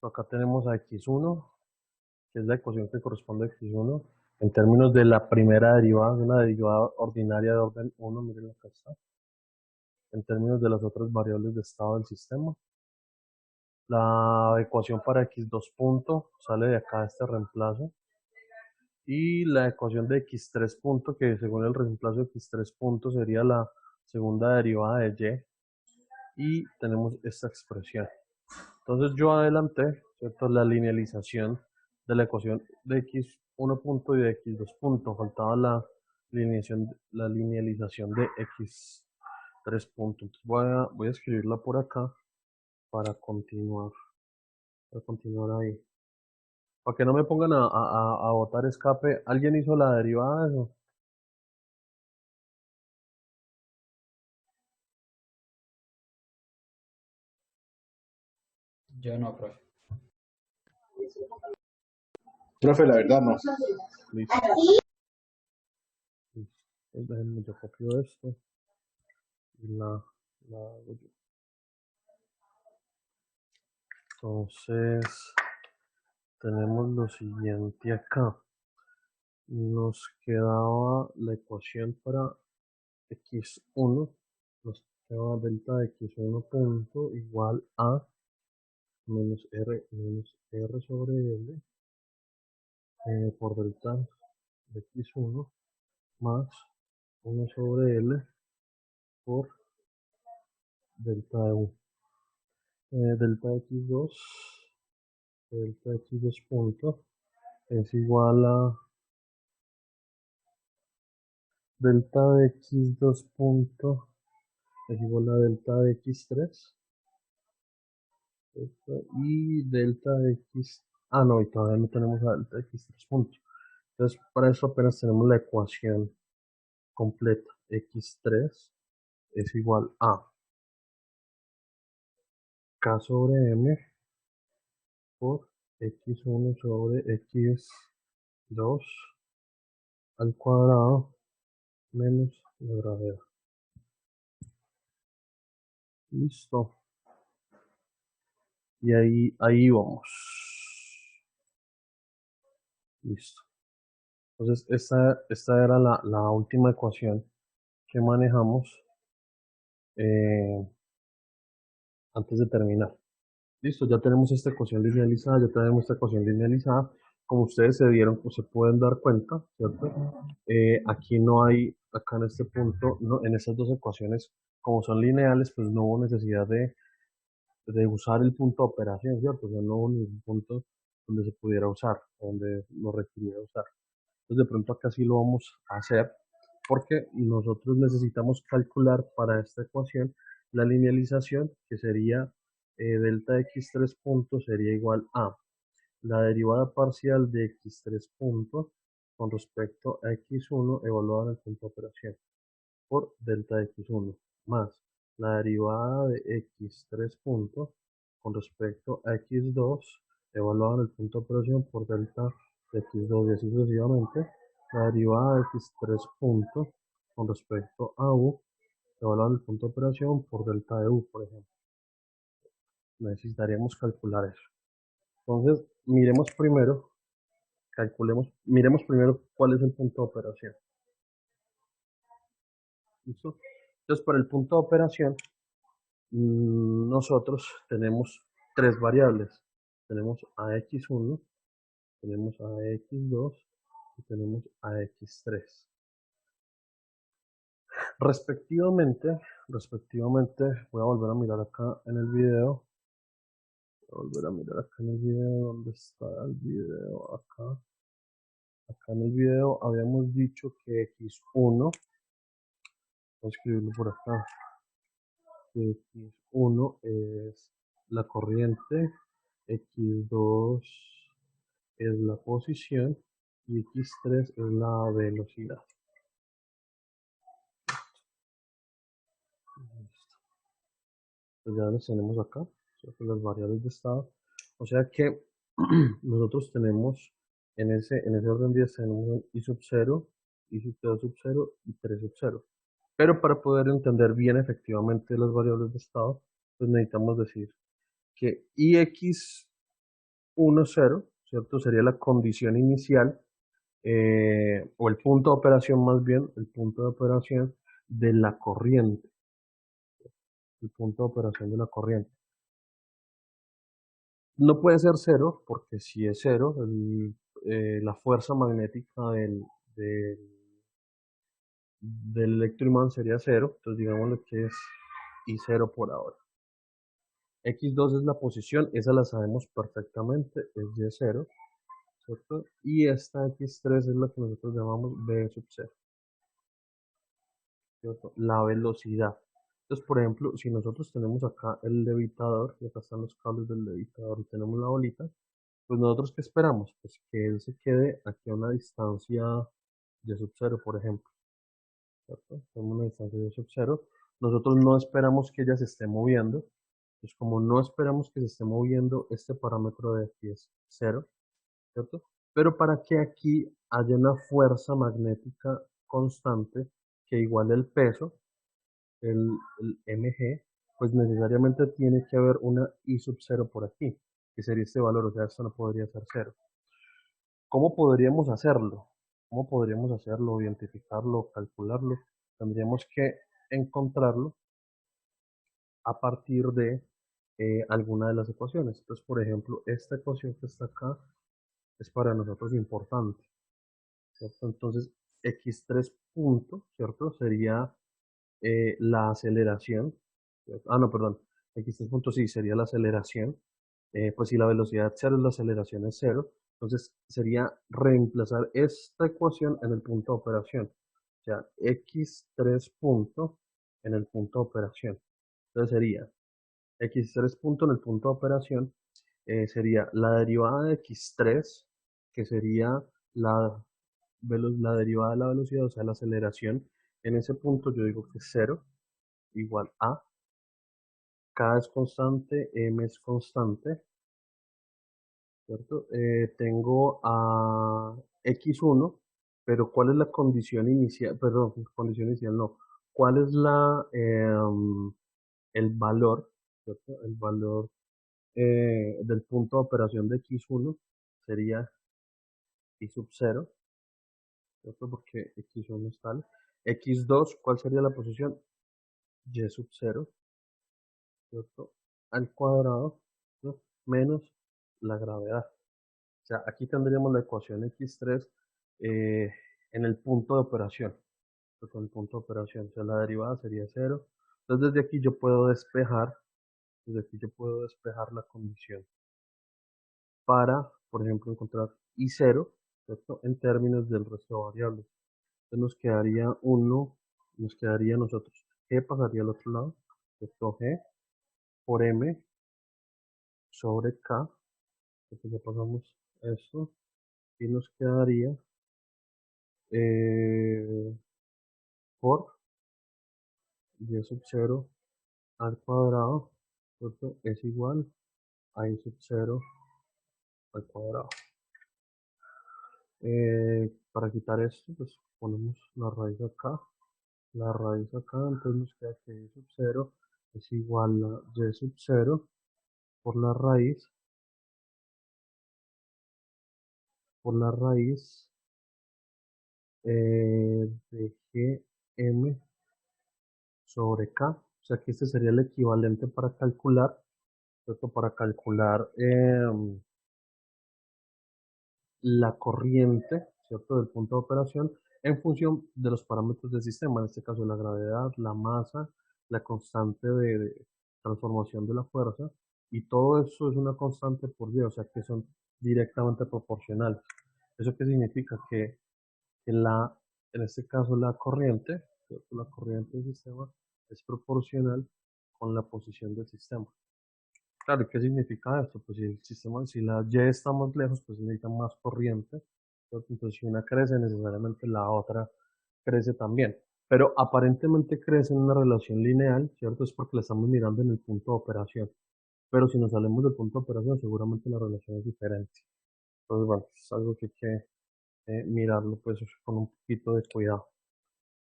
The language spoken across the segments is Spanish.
Acá tenemos a x1, que es la ecuación que corresponde a x1, en términos de la primera derivada, una derivada ordinaria de orden 1, miren acá está, en términos de las otras variables de estado del sistema. La ecuación para x2 punto sale de acá este reemplazo. Y la ecuación de x3 punto, que según el reemplazo de x3 punto sería la segunda derivada de y. Y tenemos esta expresión. Entonces yo adelanté, ¿cierto?, la linealización de la ecuación de x1 punto y de x2 punto. Faltaba la linealización de x3 punto. Entonces voy a escribirla por acá para continuar ahí. Para que no me pongan a botar escape. ¿Alguien hizo la derivada de eso? Yo no, profe. Profe, la verdad no. Listo. Listo. Déjenme, yo copio esto y la hago yo. Entonces, tenemos lo siguiente acá. Nos quedaba la ecuación para x1, nos quedaba delta de x1 punto igual a menos r sobre l por delta de x1 más 1 sobre l por delta de u. Delta de x2 punto es igual a delta de x2 punto es igual a delta de x3 y delta de x. Ah, no, y todavía no tenemos a delta de x3 punto. Entonces, para eso apenas tenemos la ecuación completa. x3 es igual a k sobre m por x1 sobre x2 al cuadrado menos la gravedad. Listo. Y ahí vamos. Listo. Entonces, esta era la última ecuación que manejamos antes de terminar. Listo, ya tenemos esta ecuación linealizada, ya tenemos esta ecuación linealizada. Como ustedes se dieron, pues se pueden dar cuenta, ¿cierto? Aquí no hay, acá en este punto, no, en estas dos ecuaciones, como son lineales, pues no hubo necesidad de usar el punto de operación, ¿cierto? O sea, no hubo ningún punto donde se pudiera usar, donde lo requiriera usar. Entonces, de pronto acá sí lo vamos a hacer, porque nosotros necesitamos calcular para esta ecuación la linealización, que sería delta de x3 punto sería igual a la derivada parcial de x3 punto con respecto a x1 evaluada en el punto de operación por delta de x1 más la derivada de x3 punto con respecto a x2 evaluada en el punto de operación por delta de x2 y así sucesivamente. La derivada de x3 punto con respecto a u evaluada en el punto de operación por delta de u, por ejemplo. Necesitaríamos calcular eso. Entonces, miremos primero cuál es el punto de operación. ¿Listo? Entonces, para el punto de operación, nosotros tenemos tres variables. Tenemos a x1, tenemos a x2 y tenemos a x3. Respectivamente, voy a volver a mirar acá en el video. ¿Dónde está el video? Acá. Acá en el video habíamos dicho que x1, voy a escribirlo por acá, que x1 es la corriente, x2 es la posición y x3 es la velocidad. Pues ya las tenemos acá, las variables de estado. O sea que nosotros tenemos en ese orden de días tenemos un i sub 0, i sub 2 sub 0 y 3 sub 0. Pero para poder entender bien efectivamente las variables de estado, pues necesitamos decir que ix 1, 0, ¿cierto? Sería la condición inicial, o el punto de operación más bien, el punto de operación de la corriente, el punto de operación de la corriente. No puede ser 0, porque si es 0, la fuerza magnética del, del electroimán sería 0, entonces digámosle que es I0 por ahora. X2 es la posición, esa la sabemos perfectamente, es Y0, ¿cierto? Y esta X3 es la que nosotros llamamos B sub 0, ¿cierto? La velocidad. Entonces, por ejemplo, si nosotros tenemos acá el levitador, y acá están los cables del levitador y tenemos la bolita, pues nosotros ¿qué esperamos? Pues que él se quede aquí a una distancia de sub 0, por ejemplo, ¿cierto? Tenemos una distancia de sub 0. Nosotros no esperamos que ella se esté moviendo. Pues como no esperamos que se esté moviendo, este parámetro de aquí es 0, ¿cierto? Pero para que aquí haya una fuerza magnética constante que iguale el peso, el mg, pues necesariamente tiene que haber una I sub 0 por aquí, que sería este valor, o sea, esto no podría ser 0. ¿Cómo podríamos hacerlo? ¿Cómo podríamos hacerlo, identificarlo, calcularlo? Tendríamos que encontrarlo a partir de alguna de las ecuaciones. Entonces, por ejemplo, esta ecuación que está acá es para nosotros importante, ¿cierto? Entonces, x3 punto, ¿cierto? Sería la aceleración, ¿cierto? Ah, no, perdón, x3 punto sí, sería la aceleración. Pues si la velocidad es 0, la aceleración es 0, entonces sería reemplazar esta ecuación en el punto de operación. O sea, x3 punto en el punto de operación. Entonces sería x3 punto en el punto de operación, sería la derivada de x3, que sería la, la derivada de la velocidad, o sea, la aceleración. En ese punto yo digo que es 0, igual a, k es constante, m es constante, ¿cierto? Tengo a x1, pero ¿cuál es la condición inicial? Perdón, condición inicial no. ¿Cuál es el valor, ¿cierto? El valor del punto de operación de x1 sería y sub 0, ¿cierto? Porque x1 es tal. x2, ¿cuál sería la posición? Y sub 0, ¿cierto? Al cuadrado, ¿no? Menos la gravedad. O sea, aquí tendríamos la ecuación x3 eh, en el punto de operación. Con el punto de operación, o sea, la derivada sería 0. Entonces desde aquí yo puedo despejar, desde aquí yo puedo despejar la condición para, por ejemplo, encontrar I0, ¿cierto? En términos del resto de variables. Entonces nos quedaría 1, nos quedaría nosotros. G pasaría al otro lado, ¿cierto? G por M sobre K. Entonces ya pasamos esto y nos quedaría eh, por Y sub 0 al cuadrado, ¿cierto? Es igual a I sub 0 al cuadrado. Para quitar esto, pues ponemos la raíz acá, entonces nos queda que y sub 0 es igual a y sub 0 por la raíz de gm sobre k, o sea que este sería el equivalente para calcular, ¿cierto? Para calcular la corriente, ¿cierto? Del punto de operación en función de los parámetros del sistema, en este caso la gravedad, la masa, la constante de transformación de la fuerza, y todo eso es una constante por Dios, o sea que son directamente proporcionales. ¿Eso qué significa? Que en este caso la corriente, ¿cierto? La corriente del sistema es proporcional con la posición del sistema. Claro, ¿qué significa esto? Pues si el sistema, si la Y está más lejos, pues necesita más corriente, ¿cierto? Entonces si una crece, necesariamente la otra crece también. Pero aparentemente crece en una relación lineal, ¿cierto? Es porque la estamos mirando en el punto de operación. Pero si nos salimos del punto de operación, seguramente la relación es diferente. Entonces, bueno, es algo que hay que mirarlo pues con un poquito de cuidado.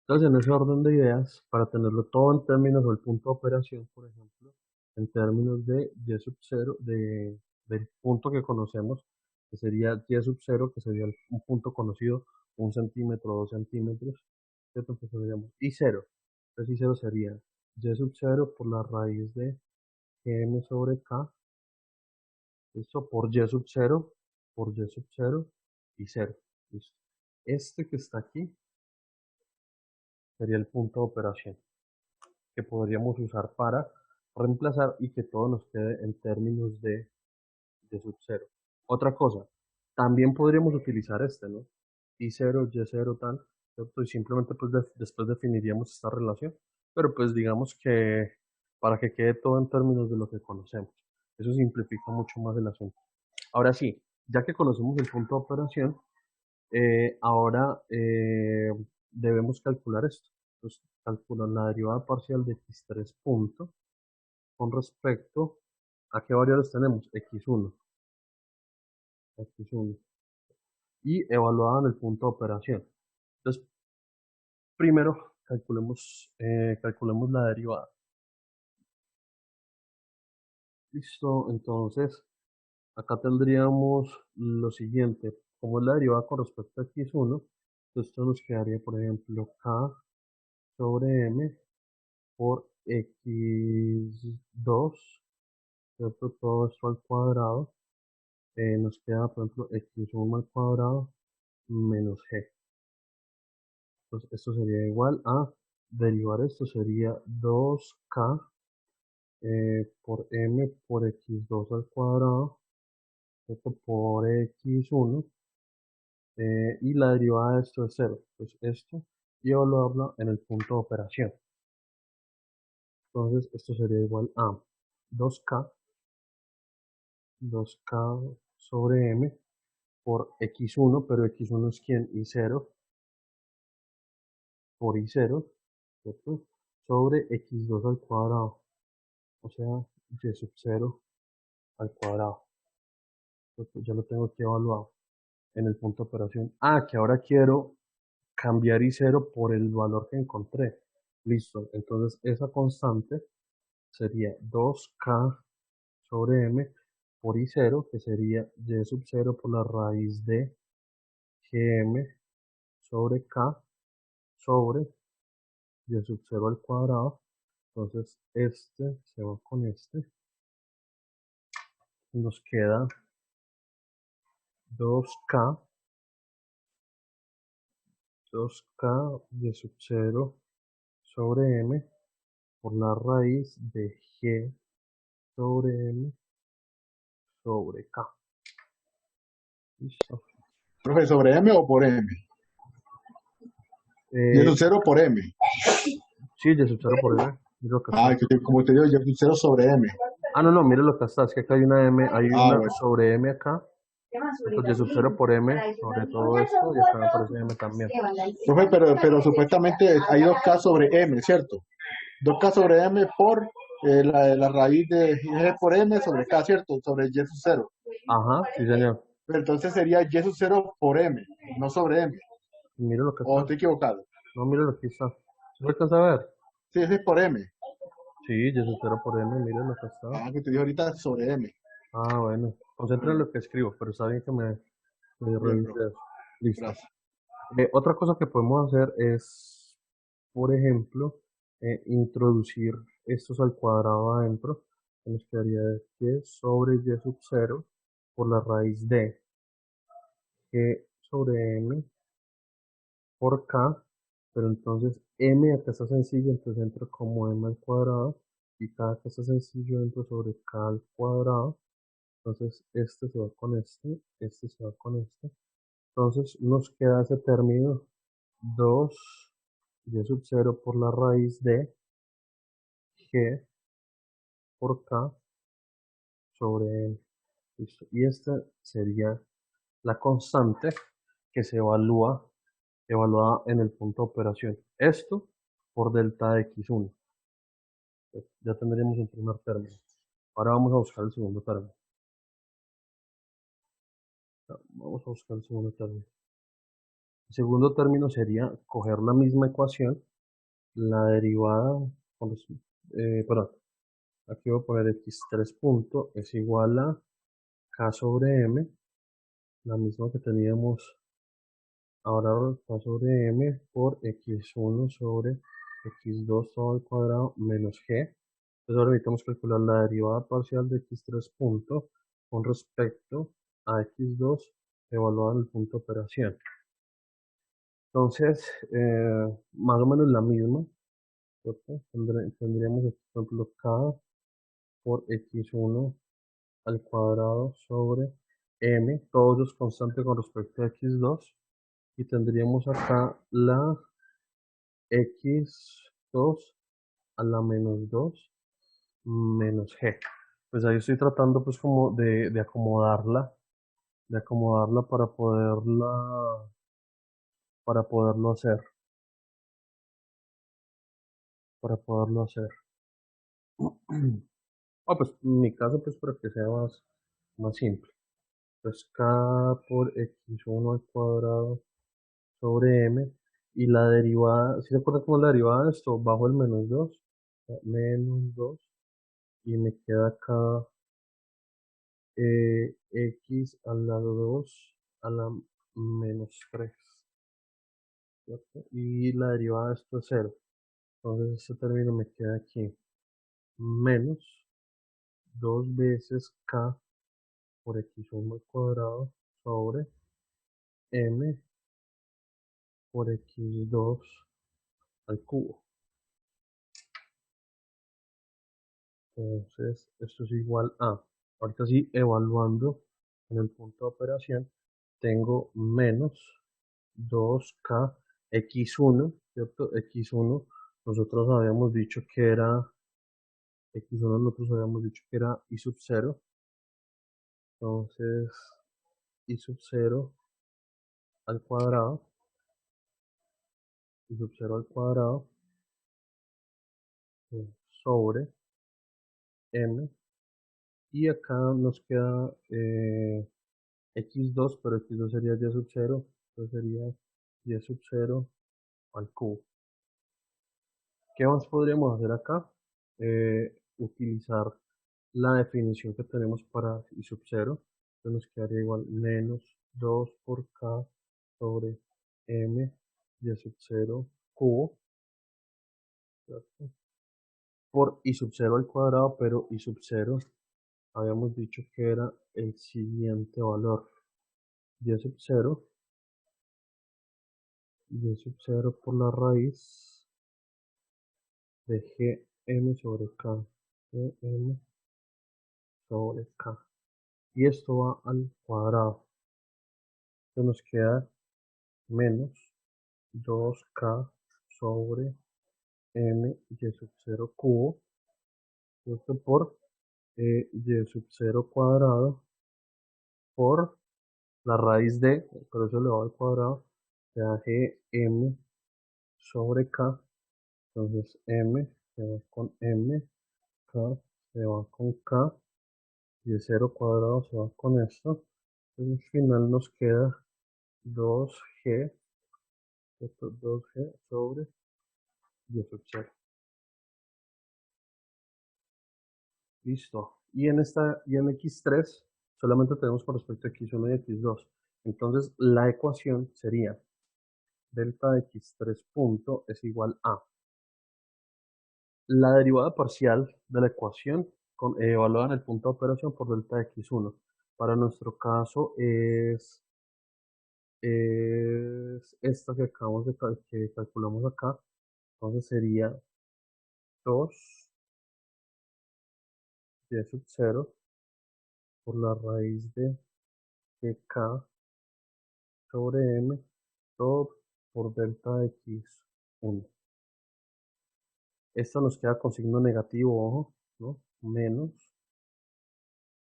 Entonces, en ese orden de ideas, para tenerlo todo en términos del punto de operación, por ejemplo, en términos de Y sub 0, del punto que conocemos, que sería y sub 0, que sería un punto conocido, 1 centímetro, 2 centímetros, ¿cierto? Entonces tendríamos y 0. Entonces y 0 sería y sub 0 por la raíz de gm sobre k, ¿listo? Por y sub 0, por y sub 0 y 0, ¿listo? Este que está aquí sería el punto de operación que podríamos usar para reemplazar y que todo nos quede en términos de sub 0. Otra cosa, también podríamos utilizar este, ¿no? I0, Y0, tal, ¿cierto? Y simplemente pues después definiríamos esta relación, pero pues digamos que para que quede todo en términos de lo que conocemos. Eso simplifica mucho más el asunto. Ahora sí, ya que conocemos el punto de operación, ahora debemos calcular esto. Entonces, calcular la derivada parcial de x3 punto con respecto a qué variables tenemos, x1, x1, y evaluada en el punto de operación. Entonces, primero calculemos la derivada. Listo, entonces, acá tendríamos lo siguiente, como es la derivada con respecto a x1, entonces esto nos quedaría, por ejemplo, k sobre m por x2, ¿cierto? Todo esto al cuadrado. Nos queda, por ejemplo, x1 al cuadrado menos g. Entonces, esto sería igual a, derivar esto sería 2k por m por x2 al cuadrado, ¿cierto? Por x1, y la derivada de esto es 0. Pues esto, y evaluarla en el punto de operación. Entonces, esto sería igual a 2k 2k sobre m por x1, pero x1 es quién, y0, por y0, ¿cierto? Sobre x2 al cuadrado, o sea, y sub 0 al cuadrado. Entonces, ya lo tengo aquí evaluado en el punto de operación. Ah, que ahora quiero cambiar y0 por el valor que encontré. Listo, entonces esa constante sería 2k sobre m por y0, que sería y sub 0 por la raíz de gm sobre k sobre y sub 0 al cuadrado. Entonces este se va con este. Nos queda 2k 2k y sub 0 sobre m por la raíz de g sobre m sobre k. Listo. Profe, ¿sobre M o por M? Y Eh, eso 0 por M. sí, y sub 0 por m. Mira lo que está. Ah, como te digo, yo 0 sobre M. Ah, no, no, mire lo que está. Es que acá hay una m, hay Ah, una bueno. sobre m acá. Entonces y sub 0 por m sobre todo esto. Y acá me aparece m también. Profe, pero supuestamente hay 2K sobre M, ¿cierto? 2K sobre M por la raíz de G por M sobre K, ¿cierto? Sobre Y sub 0. Ajá, sí, señor. Pero entonces sería Y sub 0 por M, no sobre M. Mire lo que ¿O está. estoy equivocado? No, mire lo que está. ¿Se lo alcanza a ver? Sí, ese es por M. Sí, y sub 0 por m, mire lo que está. Ah, que te digo ahorita sobre M. Ah, bueno. Concentra en lo que escribo, pero está bien que me Bien, revise profe. eso. Listo. Gracias. Otra cosa que podemos hacer es, por ejemplo, introducir estos al cuadrado adentro. Que nos quedaría que sobre y sub 0 por la raíz de g sobre m por k. Pero entonces m acá está sencillo, entonces entra como m al cuadrado. Y k acá está sencillo, entra sobre k al cuadrado. Entonces este se va con este se va con este. Entonces nos queda ese término 2 y sub 0 por la raíz de g por k sobre n. Listo. Y esta sería la constante que se evaluada en el punto de operación. Esto por delta de x1. Ya tendríamos un primer término. Ahora vamos a buscar el segundo término. Vamos a buscar el segundo término. El segundo término sería coger la misma ecuación, la derivada, perdón, aquí voy a poner x3 punto es igual a K sobre M, la misma que teníamos ahora, K sobre M por x1 sobre x2 todo al cuadrado menos G. Entonces ahora necesitamos calcular la derivada parcial de x3 punto con respecto a x2 evaluada en el punto de operación. Entonces, más o menos la misma, ¿cierto? Tendríamos aquí, por ejemplo, K por x1 al cuadrado sobre m, todos los constantes con respecto a x2, y tendríamos acá la x2 a la menos 2 menos g. Pues ahí estoy tratando pues como de acomodarla para poderlo hacer, para poderlo hacer. Ah, pues en mi caso pues para que sea más simple. Pues k por x1 al cuadrado sobre m, y la derivada, ¿si se acuerdan cómo es la derivada de esto? Bajo el menos 2, menos 2, y me queda acá x a la 2 a la menos 3, ¿cierto? Y la derivada de esto es 0. Entonces este término me queda aquí menos 2 veces k por x1 al cuadrado sobre m por x2 al cubo. Entonces, esto es igual a, ahorita sí, evaluando en el punto de operación, tengo menos 2k x1, ¿cierto? X1, nosotros habíamos dicho que era, x1 nosotros habíamos dicho que era i sub 0, entonces i sub 0 al cuadrado, i sub 0 al cuadrado, sobre m, y acá nos queda x2, pero x2 sería y sub 0, entonces sería y sub 0 al cubo. ¿Qué más podríamos hacer acá? Utilizar la definición que tenemos para y sub 0, entonces nos quedaría igual menos 2 por k sobre m y sub 0 cubo, ¿cierto? Por y sub 0 al cuadrado, pero y sub 0 habíamos dicho que era el siguiente valor, y sub 0 por la raíz de gm sobre k, gm sobre k, y esto va al cuadrado, entonces nos queda menos 2k sobre m y sub 0 cubo, esto por y sub 0 cuadrado por la raíz de, pero eso elevado al cuadrado, se da gm sobre k, entonces m se va con m, k se va con k, y el 0 cuadrado se va con esto. Entonces al final nos queda 2g, esto 2g sobre 10 sub 0. Listo. Y en x3 solamente tenemos con respecto a x1 y x2. Entonces la ecuación sería delta de x3 punto es igual a la derivada parcial de la ecuación evaluada en el punto de operación por delta de x1. Para nuestro caso es esta que acabamos que calculamos acá. Entonces sería 2 y sub 0 por la raíz de k sobre m, todo por delta de x1. Esto nos queda con signo negativo, ojo, ¿no? Menos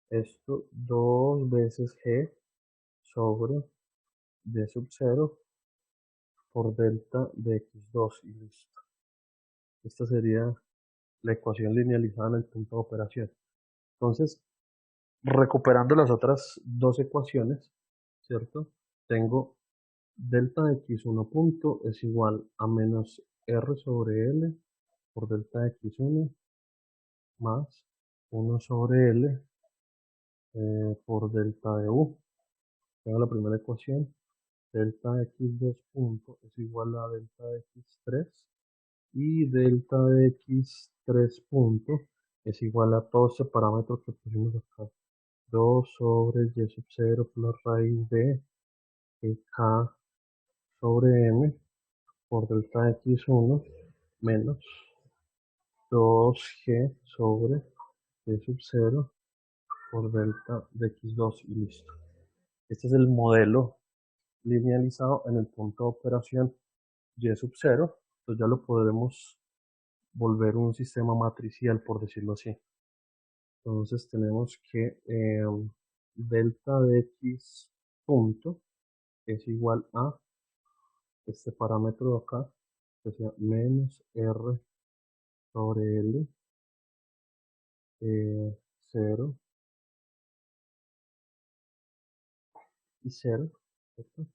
esto 2 veces g sobre d sub 0 por delta de x2 y listo. Esta sería la ecuación linealizada en el punto de operación. Entonces, recuperando las otras dos ecuaciones, ¿cierto? Tengo delta de x1 punto es igual a menos r sobre l por delta de x1 más 1 sobre l por delta de u. Tengo la primera ecuación, delta de x2 punto es igual a delta de x3 y delta de x3 punto es igual a todo este parámetro que pusimos acá. 2 sobre y sub 0 por la raíz de k sobre m por delta de x1 menos 2g sobre y sub 0 por delta de x2 y listo. Este es el modelo linealizado en el punto de operación y sub 0. Entonces ya lo podremos volver un sistema matricial, por decirlo así. Entonces tenemos que delta de x punto es igual a este parámetro de acá, que sea menos r sobre l 0 y 0. ¿Cierto?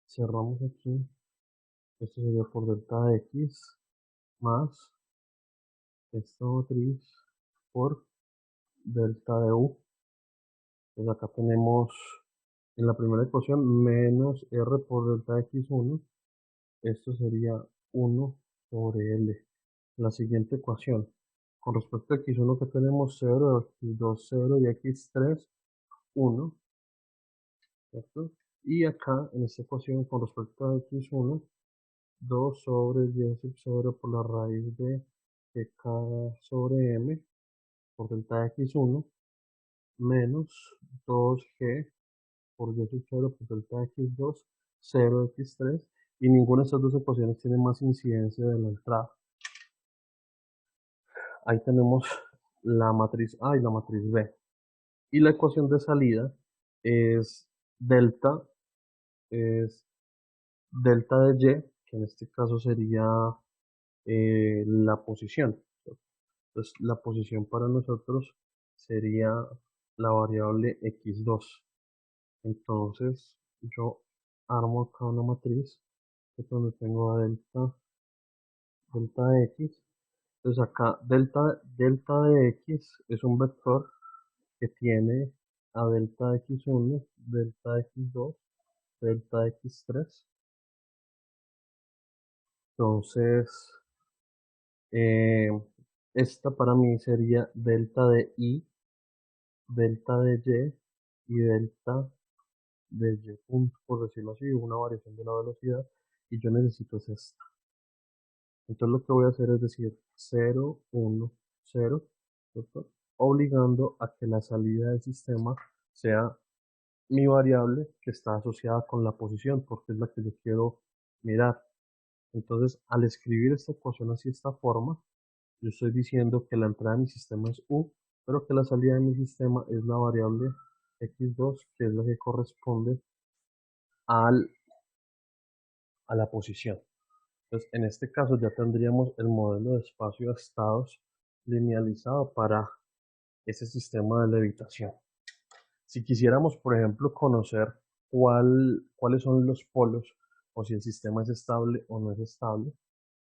Cerramos aquí. Esto sería por delta de x más esta matriz por delta de u. Pues acá tenemos en la primera ecuación menos r por delta de x1. Esto sería 1 sobre l. La siguiente ecuación. Con respecto a x1 que tenemos 0, x2 0 y x3 1. ¿Cierto? Y acá en esta ecuación con respecto a x1 2 sobre y sub 0 por la raíz de k sobre m por delta de x1 menos 2g por y sub 0 por delta de x2, 0 x3, y ninguna de estas dos ecuaciones tiene más incidencia de la entrada. Ahí tenemos la matriz A y la matriz B. Y la ecuación de salida es delta, es delta de y, que en este caso sería la posición. Entonces la posición para nosotros sería la variable x2. Entonces yo armo acá una matriz, que es donde tengo a delta de x. Entonces acá delta de x es un vector que tiene a delta de x1, delta de x2, delta de x3. Entonces, eh, esta para mí sería delta de y, delta de y delta de y punto, por decirlo así, una variación de la velocidad, y yo necesito es esta. Entonces lo que voy a hacer es decir 0, 1, 0, ¿cierto? Obligando a que la salida del sistema sea mi variable que está asociada con la posición, porque es la que yo quiero mirar. Entonces, al escribir esta ecuación así de esta forma, yo estoy diciendo que la entrada de mi sistema es u, pero que la salida de mi sistema es la variable x2, que es la que corresponde al, a la posición. Entonces, en este caso ya tendríamos el modelo de espacio de estados linealizado para ese sistema de levitación. Si quisiéramos, por ejemplo, conocer cuáles son los polos o si el sistema es estable o no es estable,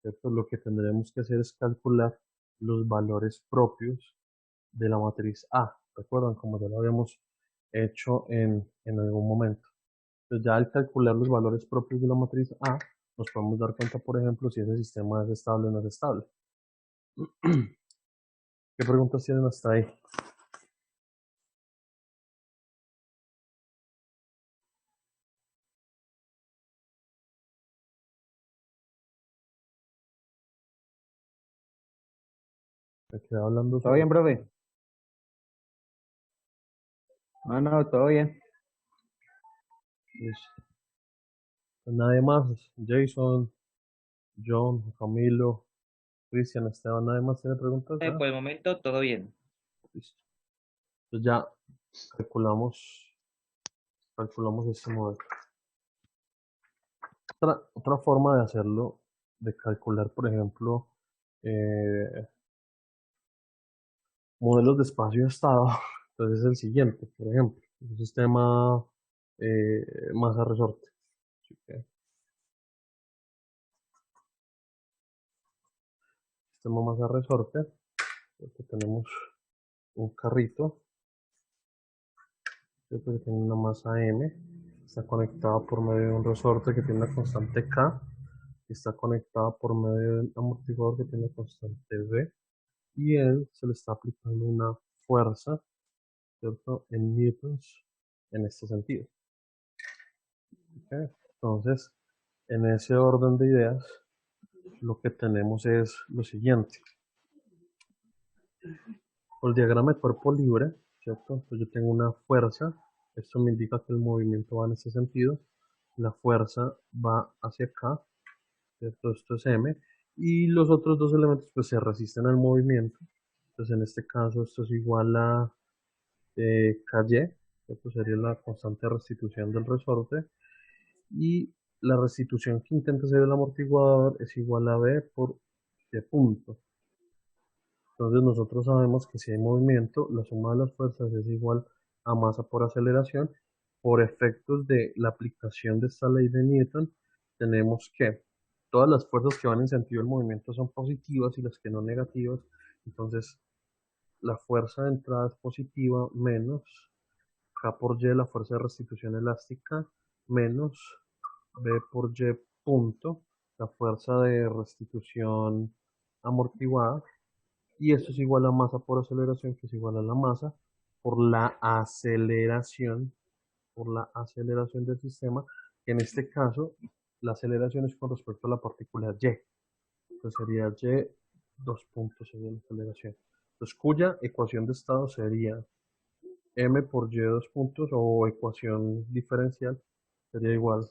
¿cierto? Lo que tendremos que hacer es calcular los valores propios de la matriz A. ¿Recuerdan? Como ya lo habíamos hecho en algún momento. Entonces ya al calcular los valores propios de la matriz A, nos podemos dar cuenta, por ejemplo, si ese sistema es estable o no es estable. ¿Qué preguntas tienen hasta ahí? Me quedé hablando ¿Todo bien, solo. profe? No, todo bien. Listo. Pues nadie más. Jason, John, Camilo, Cristian, Esteban, nadie más tiene preguntas. ¿Ah? Por el momento, todo bien. Listo. Entonces ya calculamos este modelo. Otra forma de hacerlo, de calcular, por ejemplo, eh, modelos de espacio-estado, entonces es el siguiente, por ejemplo, un sistema masa-resorte. Así que, sistema masa-resorte, Aquí tenemos un carrito, ¿cierto? Que tiene una masa M, está conectado por medio de un resorte que tiene una constante K, y está conectado por medio de un amortiguador que tiene una constante V, y él se le está aplicando una fuerza, ¿cierto? En newtons en este sentido. ¿Ok? Entonces, en ese orden de ideas, lo que tenemos es lo siguiente. Por el diagrama de cuerpo libre, ¿cierto? Entonces yo tengo una fuerza, esto me indica que el movimiento va en ese sentido, la fuerza va hacia acá, ¿cierto? Esto es M, y los otros dos elementos pues se resisten al movimiento, entonces en este caso esto es igual a KY, ¿cierto? Sería la constante de restitución del resorte, y la restitución que intenta hacer el amortiguador es igual a B por Y punto. Entonces nosotros sabemos que si hay movimiento, la suma de las fuerzas es igual a masa por aceleración. Por efectos de la aplicación de esta ley de Newton, tenemos que todas las fuerzas que van en sentido del movimiento son positivas y las que no negativas. Entonces la fuerza de entrada es positiva menos K por Y, la fuerza de restitución elástica, menos B por Y punto, la fuerza de restitución amortiguada, y esto es igual a masa por aceleración, que es igual a la masa por la aceleración del sistema, que en este caso la aceleración es con respecto a la partícula Y, entonces sería Y dos puntos sería la aceleración. Entonces cuya ecuación de estado sería M por Y dos puntos, o ecuación diferencial sería igual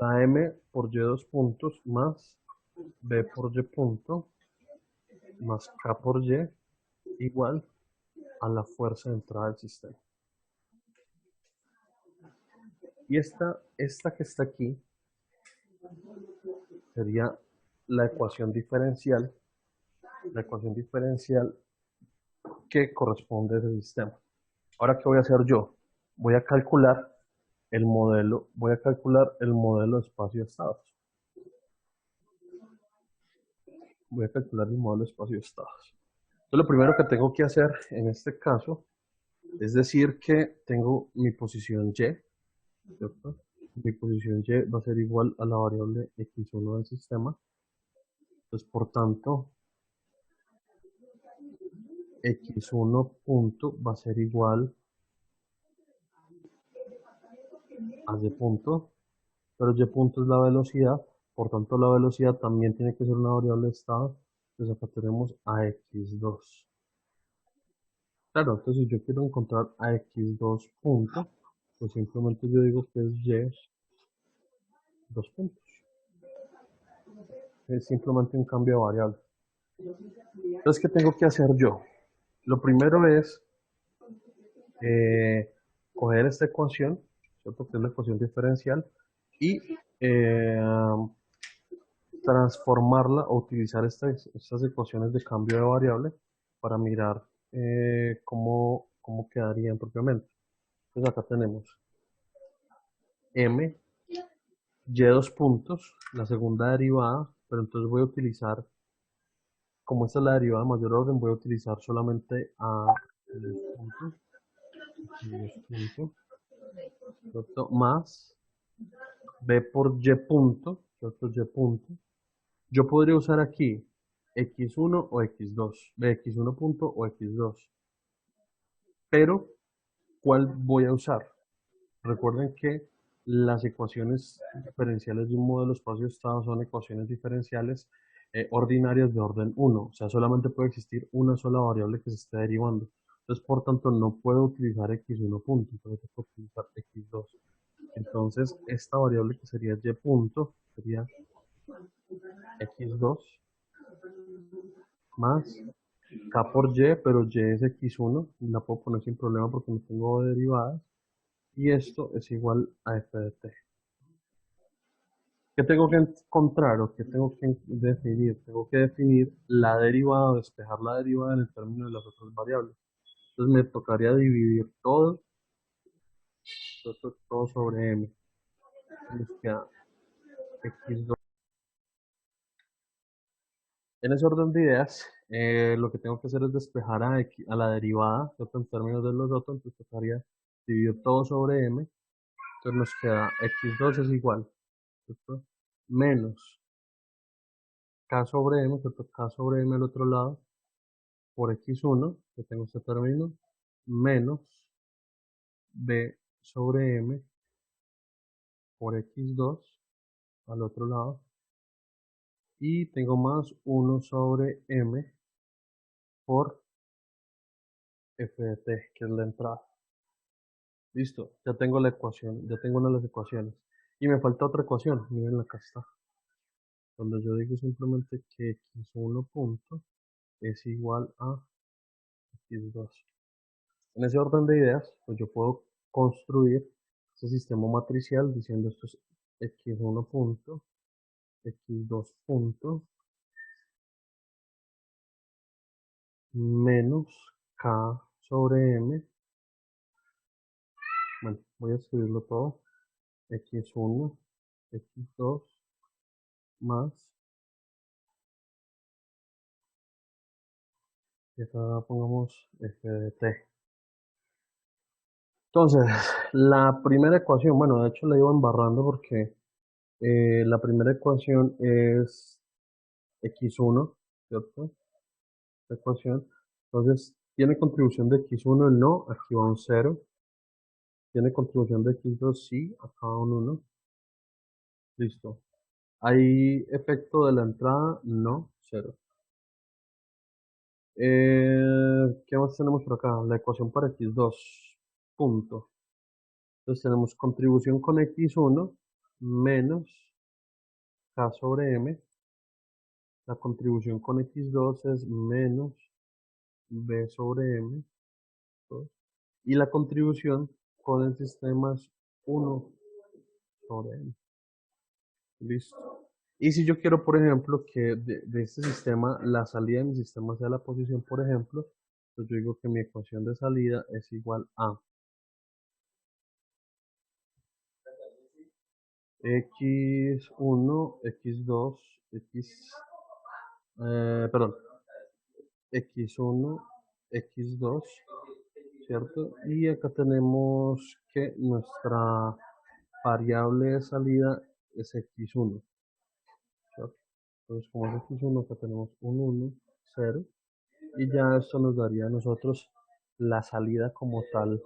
a M por Y dos puntos más B por Y punto más K por Y igual a la fuerza de entrada del sistema. Y esta que está aquí sería la ecuación diferencial que corresponde a ese sistema. Ahora, ¿qué voy a hacer yo? Voy a calcular voy a calcular el modelo de espacio-estados. Voy a calcular el modelo de espacio-estados. Entonces, lo primero que tengo que hacer en este caso es decir que tengo mi posición Y, ¿cierto? Mi posición Y va a ser igual a la variable x1 del sistema. Entonces, por tanto, x1 punto va a ser igual a y punto, pero y punto es la velocidad, por tanto la velocidad también tiene que ser una variable de estado, entonces acá tenemos a x2. Claro, entonces si yo quiero encontrar a x2 punto, pues simplemente yo digo que es y dos puntos. Es simplemente un cambio de variable. Entonces, ¿qué tengo que hacer yo? Lo primero es coger esta ecuación, ¿cierto? Que es la ecuación diferencial, y transformarla o utilizar estas ecuaciones de cambio de variable para mirar cómo quedarían propiamente. Entonces acá tenemos m, y dos puntos, la segunda derivada, pero entonces voy a utilizar, como esta es la derivada de mayor orden, voy a utilizar solamente a dos puntos, ¿cierto? Más b por y punto, ¿cierto? Y punto. Yo podría usar aquí x1 o x2, x1 punto o x2, pero ¿cuál voy a usar? Recuerden que las ecuaciones diferenciales de un modelo espacio-estado son ecuaciones diferenciales ordinarias de orden 1, o sea, solamente puede existir una sola variable que se esté derivando. Entonces, por tanto, no puedo utilizar x1 punto, entonces puedo utilizar x2. Entonces, esta variable que sería y punto sería x2 más K por Y, pero Y es X1, y la puedo poner sin problema porque no tengo derivadas, y esto es igual a f de t. ¿Qué tengo que encontrar o qué tengo que definir? Tengo que definir la derivada o despejar la derivada en el término de las otras variables. Entonces me tocaría dividir todo sobre m. Nos queda x2 En ese orden de ideas, lo que tengo que hacer es despejar a la derivada, ¿cierto? En términos de los otros, entonces tocaría dividir todo sobre m, entonces nos queda x2 es igual, ¿cierto? Menos k sobre m, ¿cierto? K sobre m al otro lado, por x1, que tengo este término, menos b sobre m por x2 al otro lado, y tengo más 1 sobre m por f de t, que es la entrada. Listo, ya tengo la ecuación, ya tengo una de las ecuaciones. Y me falta otra ecuación, miren acá está. Donde yo digo simplemente que x1 punto es igual a x2. En ese orden de ideas, pues yo puedo construir ese sistema matricial diciendo esto es x1 punto, x2 punto, menos k sobre m. Bueno, voy a escribirlo todo. x1, x2, más, y acá pongamos f de t. Entonces, la primera ecuación, bueno, de hecho la iba embarrando porque la primera ecuación es x1, ¿cierto? Esta ecuación. Entonces, tiene contribución de x1, no, aquí va un 0. Tiene contribución de x2, sí, acá va un 1. Listo. ¿Hay efecto de la entrada? No, 0. ¿Qué más tenemos por acá? La ecuación para x2, punto. Entonces tenemos contribución con x1 menos k sobre m. La contribución con x2 es menos b sobre m. ¿No? Y la contribución con el sistema es 1 sobre m. Listo. Y si yo quiero, por ejemplo, que de este sistema, la salida de mi sistema sea la posición, por ejemplo, pues yo digo que mi ecuación de salida es igual a x1, x2, perdón, x1, x2, ¿cierto? Y acá tenemos que nuestra variable de salida es x1, ¿cierto? Entonces, como es x1, acá tenemos un 1, 0, y ya esto nos daría a nosotros la salida como tal,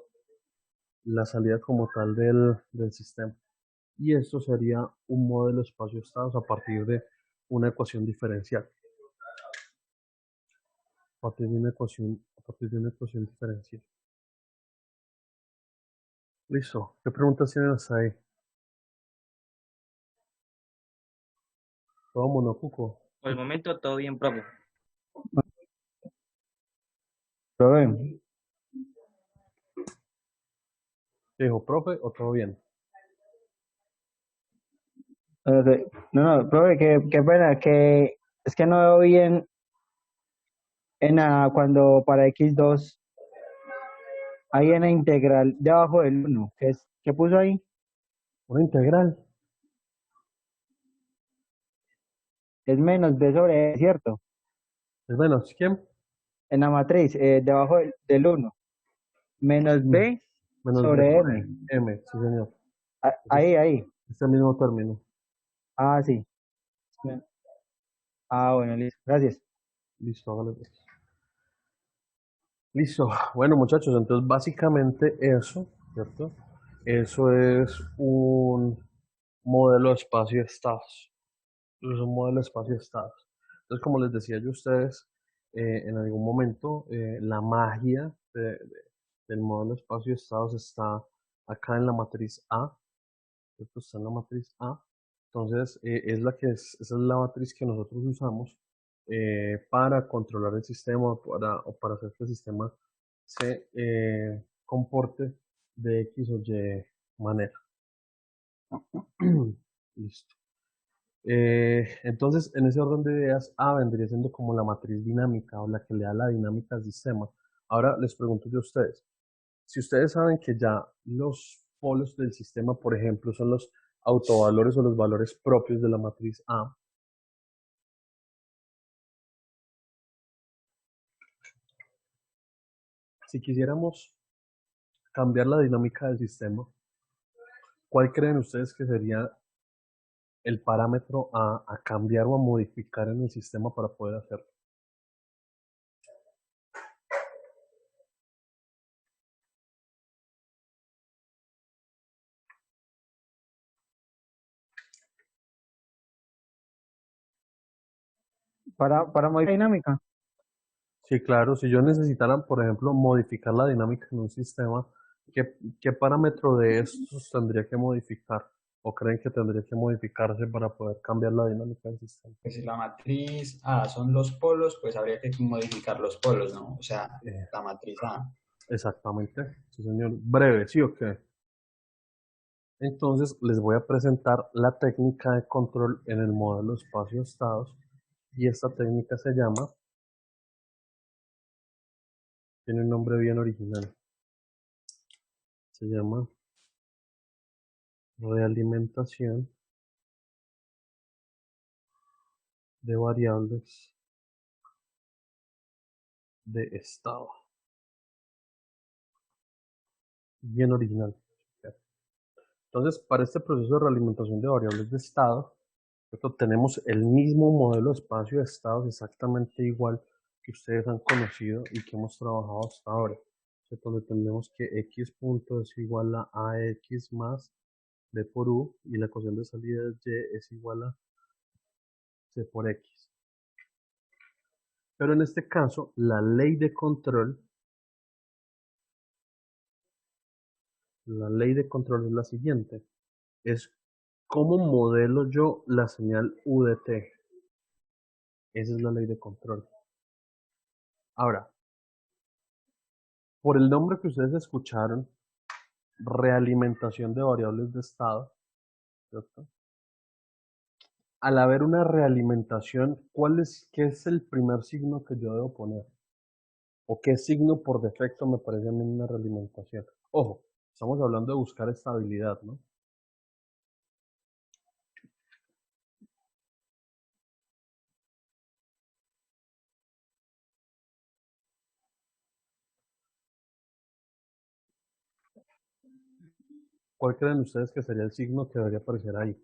del sistema. Y esto sería un modelo espacio-estados a partir de una ecuación diferencial. A partir de una ecuación diferencial. Listo. ¿Qué preguntas tienen hasta ahí? Todo monocuco. Por el momento todo bien, profe. Profe, ¿Qué dijo, profe, o todo bien? no, profe, qué pena, que es que no veo bien cuando para x2 hay en la integral debajo del 1, ¿qué puso ahí? Una integral. Es menos b sobre e, ¿cierto? Es menos, ¿quién? En la matriz, debajo del 1, menos Mm, b Menos b sobre sobre m. m, sí señor. Ahí. Este mismo término. Ah, sí. Ah, bueno, listo. Gracias. Listo, hágale pues. Listo. Bueno, muchachos, entonces básicamente eso, ¿cierto? Eso es un modelo de espacio de estados. Es un modelo de espacio de estados. Entonces, como les decía yo a ustedes, en algún momento, la magia del modelo de espacio de estados está acá en la matriz A, ¿cierto? Está en la matriz A. Entonces, esa es la matriz que nosotros usamos para controlar el sistema o para hacer que el sistema se comporte de X o Y manera. Listo. Entonces, en ese orden de ideas, A vendría siendo como la matriz dinámica o la que le da la dinámica al sistema. Ahora les pregunto yo a ustedes, si ustedes saben que ya los polos del sistema, por ejemplo, son los autovalores o los valores propios de la matriz A, Si quisiéramos cambiar la dinámica del sistema, ¿cuál creen ustedes que sería el parámetro a cambiar o a modificar en el sistema para poder hacerlo? Para modificar la dinámica. Sí, claro, si yo necesitara, por ejemplo, modificar la dinámica en un sistema, ¿qué parámetro de estos tendría que modificar? ¿O creen que tendría que modificarse para poder cambiar la dinámica del sistema? Pues si la matriz A son los polos, pues habría que modificar los polos, ¿no? O sea, Eh, la matriz A. exactamente, sí, señor. Breve, ¿sí o qué? Entonces les voy a presentar la técnica de control en el modelo espacio-estados y esta técnica se llama, tiene un nombre bien original, se llama realimentación de variables de estado. Bien original. Entonces, para este proceso de realimentación de variables de estado, ¿cierto? Tenemos el mismo modelo de espacio de estados exactamente igual que ustedes han conocido y que hemos trabajado hasta ahora. ¿Cierto? Donde tenemos que x punto es igual a ax más b por u y la ecuación de salida es y es igual a c por x. Pero en este caso, la ley de control es la siguiente. Es cómo modelo yo la señal u de t. Esa es la ley de control. Ahora, por el nombre que ustedes escucharon, realimentación de variables de estado, ¿cierto? Al haber una realimentación, ¿qué es el primer signo que yo debo poner? ¿O qué signo por defecto me parece a mí una realimentación? Ojo, estamos hablando de buscar estabilidad, ¿no? ¿Cuál creen ustedes que sería el signo que debería aparecer ahí?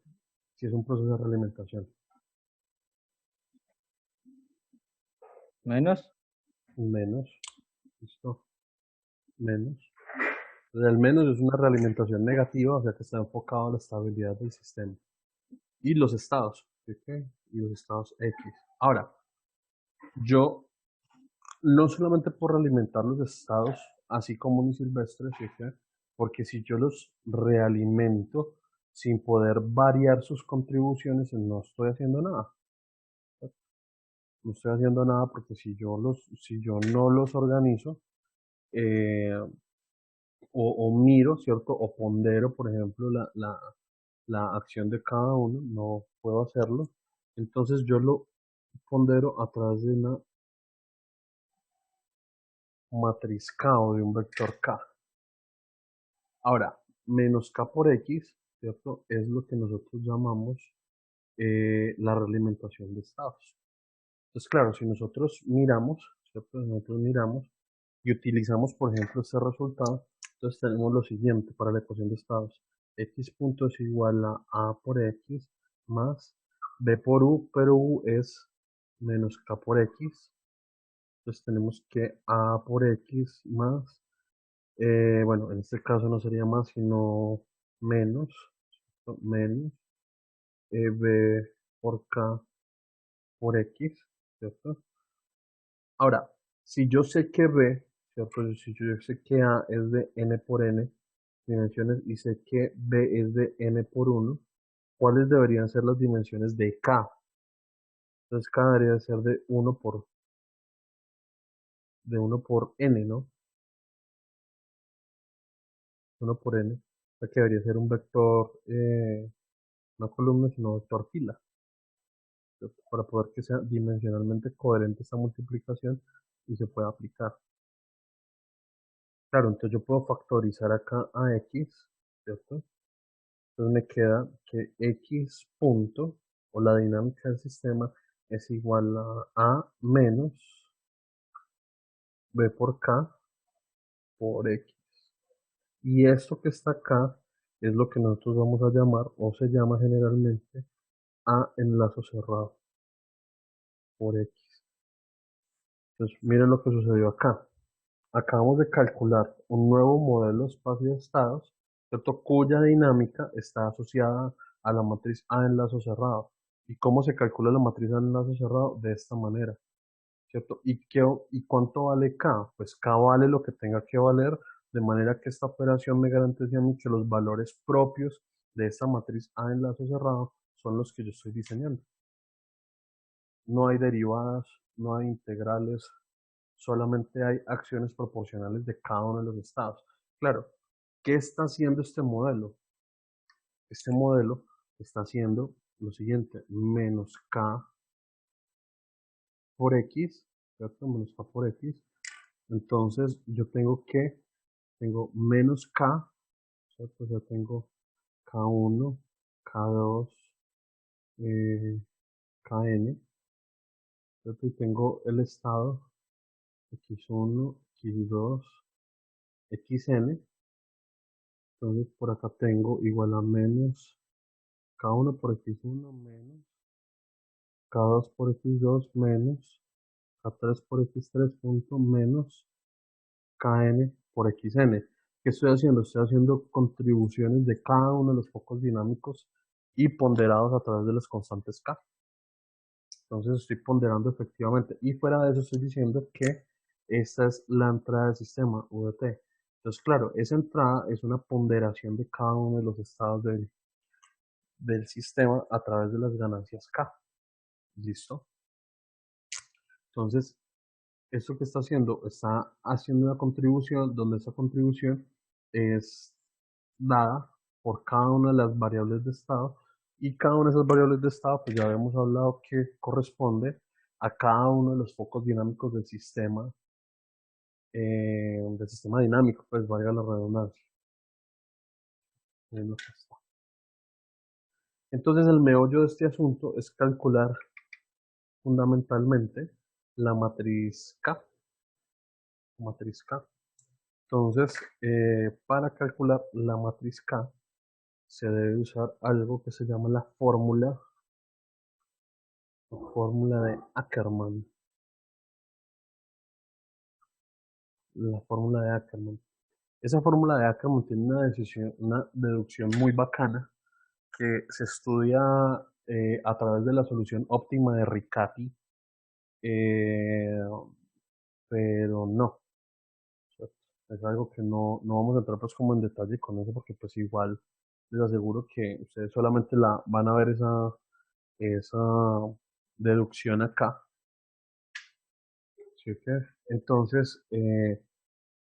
Si es un proceso de realimentación. Menos. Menos. ¿Listo? Menos. Entonces, el menos es una realimentación negativa, o sea que está enfocado a la estabilidad del sistema. Y los estados, ¿sí? Y los estados X. Ahora, yo no solamente por realimentar los estados, así como y silvestres, ¿sí? Porque si yo los realimento sin poder variar sus contribuciones, no estoy haciendo nada. No estoy haciendo nada porque si yo no los organizo, eh, o miro, ¿cierto? O pondero, por ejemplo, la acción de cada uno, no puedo hacerlo. Entonces yo lo pondero a través de una matriz K o de un vector K. Ahora, menos K por X, ¿cierto? Es lo que nosotros llamamos la realimentación de estados. Entonces, claro, si nosotros miramos, ¿cierto? Nosotros miramos y utilizamos, por ejemplo, este resultado, entonces tenemos lo siguiente para la ecuación de estados. X punto es igual a por X más B por U, pero U es menos K por X. Entonces tenemos que A por X más, bueno, en este caso no sería más, sino menos, ¿cierto? Menos B por K por X, ¿cierto? Ahora, si yo sé que B, ¿cierto? Si yo sé que A es de n por n dimensiones y sé que B es de n por 1, ¿cuáles deberían ser las dimensiones de K? Entonces K debería ser de 1 por n, ¿no? 1 por n. O sea que debería ser un vector, no columna, sino vector fila, ¿cierto? Para poder que sea dimensionalmente coherente esta multiplicación y se pueda aplicar. Claro, entonces yo puedo factorizar acá a x, ¿cierto? Entonces me queda que x punto, o la dinámica del sistema, es igual a menos b por k por X. Y esto que está acá es lo que nosotros vamos a llamar, o se llama generalmente, A enlazo cerrado por X. Entonces, miren lo que sucedió acá. Acabamos de calcular un nuevo modelo de espacio de estados, ¿cierto? Cuya dinámica está asociada a la matriz A enlazo cerrado. ¿Y cómo se calcula la matriz A enlazo cerrado? De esta manera, ¿cierto? ¿Y cuánto vale K? Pues K vale lo que tenga que valer, de manera que esta operación me garantiza a mí que los valores propios de esta matriz A enlazo cerrado son los que yo estoy diseñando. No hay derivadas, no hay integrales, solamente hay acciones proporcionales de cada uno de los estados. Claro, ¿qué está haciendo este modelo? Este modelo está haciendo lo siguiente, menos K por X, ¿cierto? Menos K por X. Entonces yo tengo menos K, ¿cierto? O sea, tengo K1, K2, Kn, ¿cierto? Y tengo el estado X1, X2, Xn. Entonces por acá tengo igual a menos K1 por X1 menos K2 por X2 menos K3 por X3 punto menos Kn por Xn. ¿Qué estoy haciendo? Estoy haciendo contribuciones de cada uno de los focos dinámicos y ponderados a través de las constantes K. Entonces estoy ponderando efectivamente. Y fuera de eso estoy diciendo que esta es la entrada del sistema VT. Entonces, claro, esa entrada es una ponderación de cada uno de los estados del sistema a través de las ganancias K. ¿Listo? Entonces, esto que está haciendo una contribución donde esa contribución es dada por cada una de las variables de estado y cada una de esas variables de estado, pues ya habíamos hablado que corresponde a cada uno de los focos dinámicos del sistema dinámico, pues valga la redundancia. Es lo que está. Entonces el meollo de este asunto es calcular fundamentalmente la matriz K. Matriz K. Entonces, para calcular la matriz K, se debe usar algo que se llama la fórmula de Ackermann. La fórmula de Ackermann. Esa fórmula de Ackermann tiene una deducción muy bacana que se estudia a través de la solución óptima de Riccati, eh, pero no. ¿Cierto? Es algo que no vamos a entrar pues como en detalle con eso porque pues igual les aseguro que ustedes solamente la van a ver esa deducción acá. ¿Sí? ¿Ok? Entonces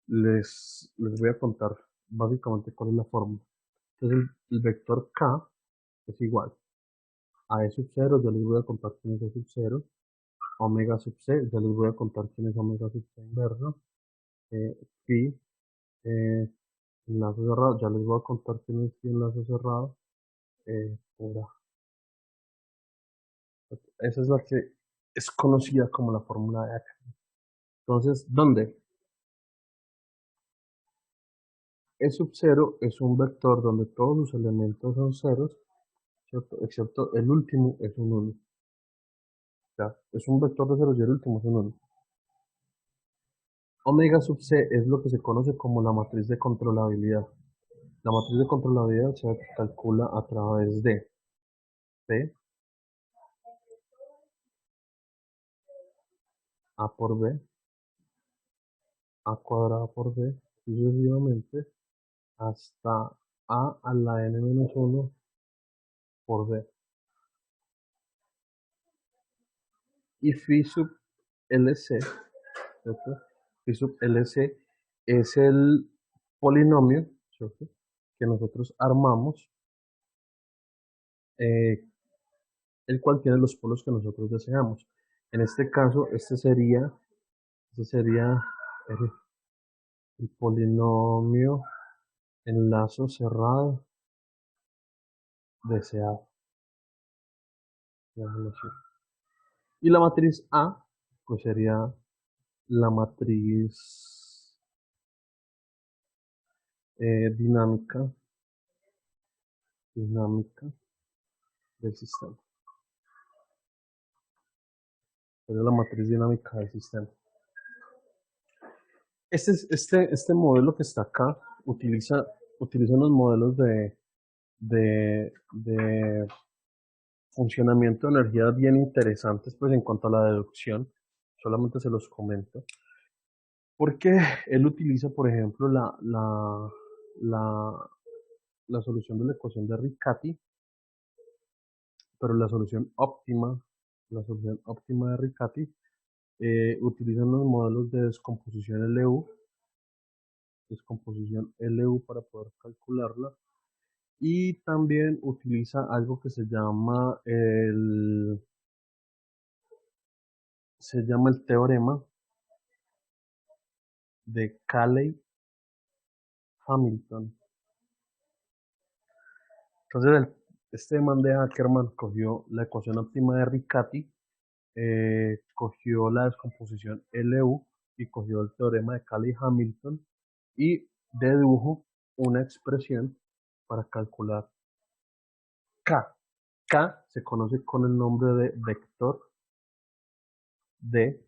les voy a contar básicamente cuál es la fórmula. Entonces el vector K es igual a E sub 0, ya les voy a contar quién es E sub 0, omega sub C, ya les voy a contar quién es omega sub C inverso, phi, eh, enlace cerrado, ya les voy a contar quién es phi enlace cerrado, por A. Esa es la que es conocida como la fórmula de Ackermann. Entonces, ¿dónde? E sub 0 es un vector donde todos sus elementos son ceros, ¿cierto? Excepto el último es un 1. Ya, es un vector de ceros y el último es un 1. Omega sub C es lo que se conoce como la matriz de controlabilidad. La matriz de controlabilidad se calcula a través de P, A por B, A cuadrada por B, sucesivamente hasta A a la n-1 por B. Y phi sub LC, ¿cierto? Phi sub LC es el polinomio, ¿cierto? Que nosotros armamos, eh, el cual tiene los polos que nosotros deseamos. En este caso, este sería el polinomio enlazo cerrado deseado. Y la matriz A, pues sería la matriz dinámica del sistema. Es la matriz dinámica del sistema. Este modelo que está acá utiliza unos modelos de funcionamiento de energía bien interesantes, pues en cuanto a la deducción. Solamente se los comento. Porque él utiliza, por ejemplo, la solución de la ecuación de Riccati, pero la solución óptima de Riccati, utiliza unos modelos de descomposición LU para poder calcularla, y también utiliza algo que se llama el teorema de Cayley-Hamilton. Entonces, este man de Ackermann cogió la ecuación óptima de Riccati, cogió la descomposición LU y cogió el teorema de Cayley-Hamilton y dedujo una expresión para calcular K. K se conoce con el nombre de vector de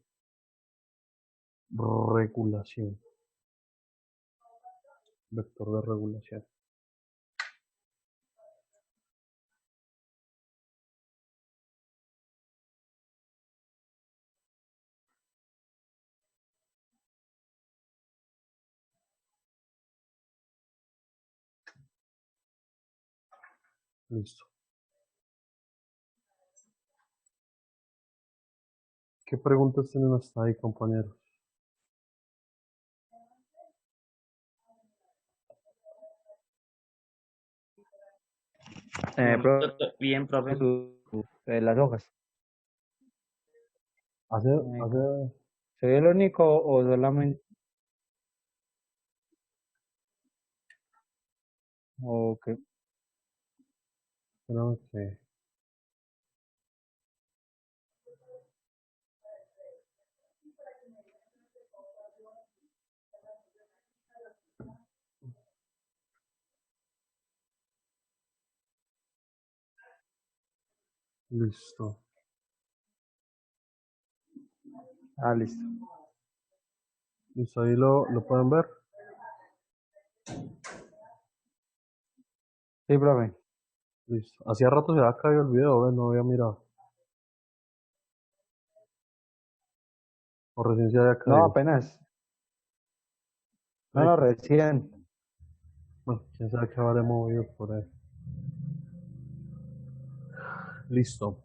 regulación. Vector de regulación. Listo. ¿Qué preguntas tienen hasta ahí, compañeros? Bien, profe. Las hojas. Hace ¿Soy el único o solamente? Ok. creo que listo. Listo. Listo, ahí lo pueden ver. Sí, profe. Listo. Hacía rato se había caído el video, no había mirado. O recién se había No, caído. apenas. No, Ay, no, recién. bueno, quién sabe qué habré movido por ahí. Listo.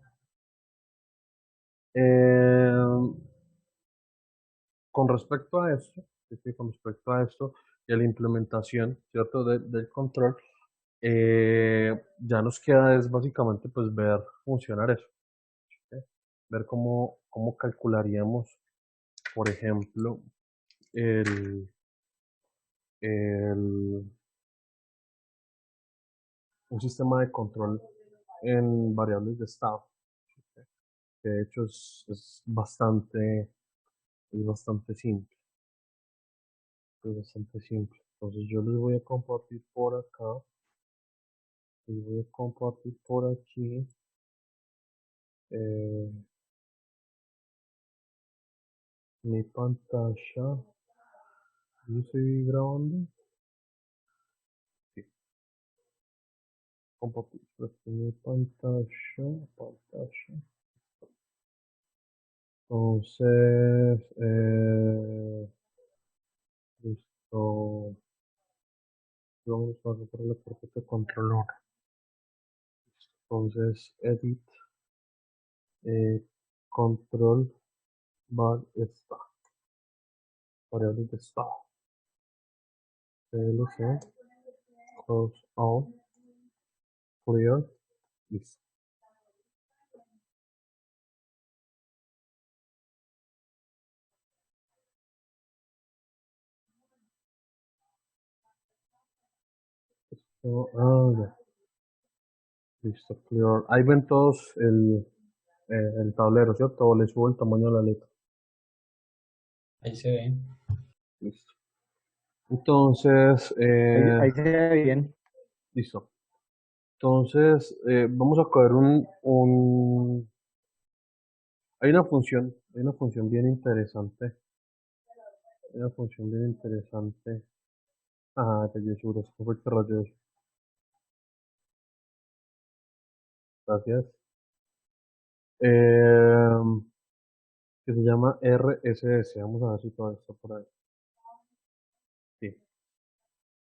Con respecto a esto, es que con respecto a esto y a la implementación, ¿cierto? Del control, ya nos queda es básicamente pues ver funcionar eso, ¿sí? Ver cómo calcularíamos, por ejemplo, el, el, un sistema de control en variables de estado, ¿sí? Que de hecho es bastante simple, es bastante simple. Entonces yo les voy a compartir por acá, les voy a compartir por aquí, eh, mi pantalla. ¿Yo estoy grabando? Sí, compartir por aquí mi pantalla. Entonces, listo. Vamos a hacer la carpeta control 1. Entonces, edit, control bar está, variable de estado, PLC, close out, Fourier, listo. Ya, listo, clear. Ahí ven todos el tablero, ¿cierto? O les subo el tamaño de la letra. Ahí se ve. Listo. Entonces, Ahí se ve bien. listo. Entonces, vamos a coger hay una función bien interesante. Hay una función bien interesante. Ah, te seguro, esto fue el que rayó eso. Gracias. Eh, que se llama RSS. Vamos a ver si todo está por ahí. Sí,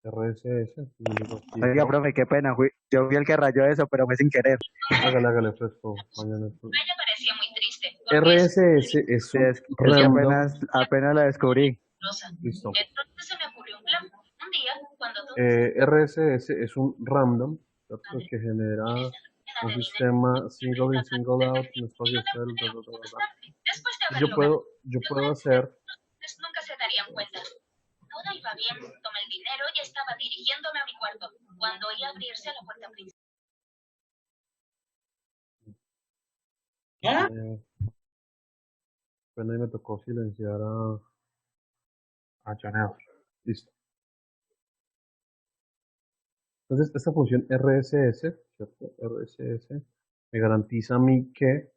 RSS. Y digo aquí, Oiga, profe, qué pena. Yo fui el que rayó eso, pero fue sin querer. hágale fresco. Mañana esto. A ella parecía muy triste, porque es RSS es Sí, un es que random. apenas la descubrí. rosa. Listo. Entonces se me ocurrió un plan. Un día, cuando todos RSS es un random, ¿cierto? Que genera quedan un en sistema single in, identidad, single out, un espacio yo cel, me bla, pregunté bla, un bla, bla, bla. instante, después de Yo haberlo ganado, yo los puedo malos hacer, nunca se darían cuenta. Todo iba bien, tomé el dinero y estaba dirigiéndome a mi cuarto, cuando oí abrirse la puerta principal. ¿Ah? bueno, ahí me tocó silenciar a Janelle. Listo. Entonces, esta función RSS, ¿cierto? RSS me garantiza a mí que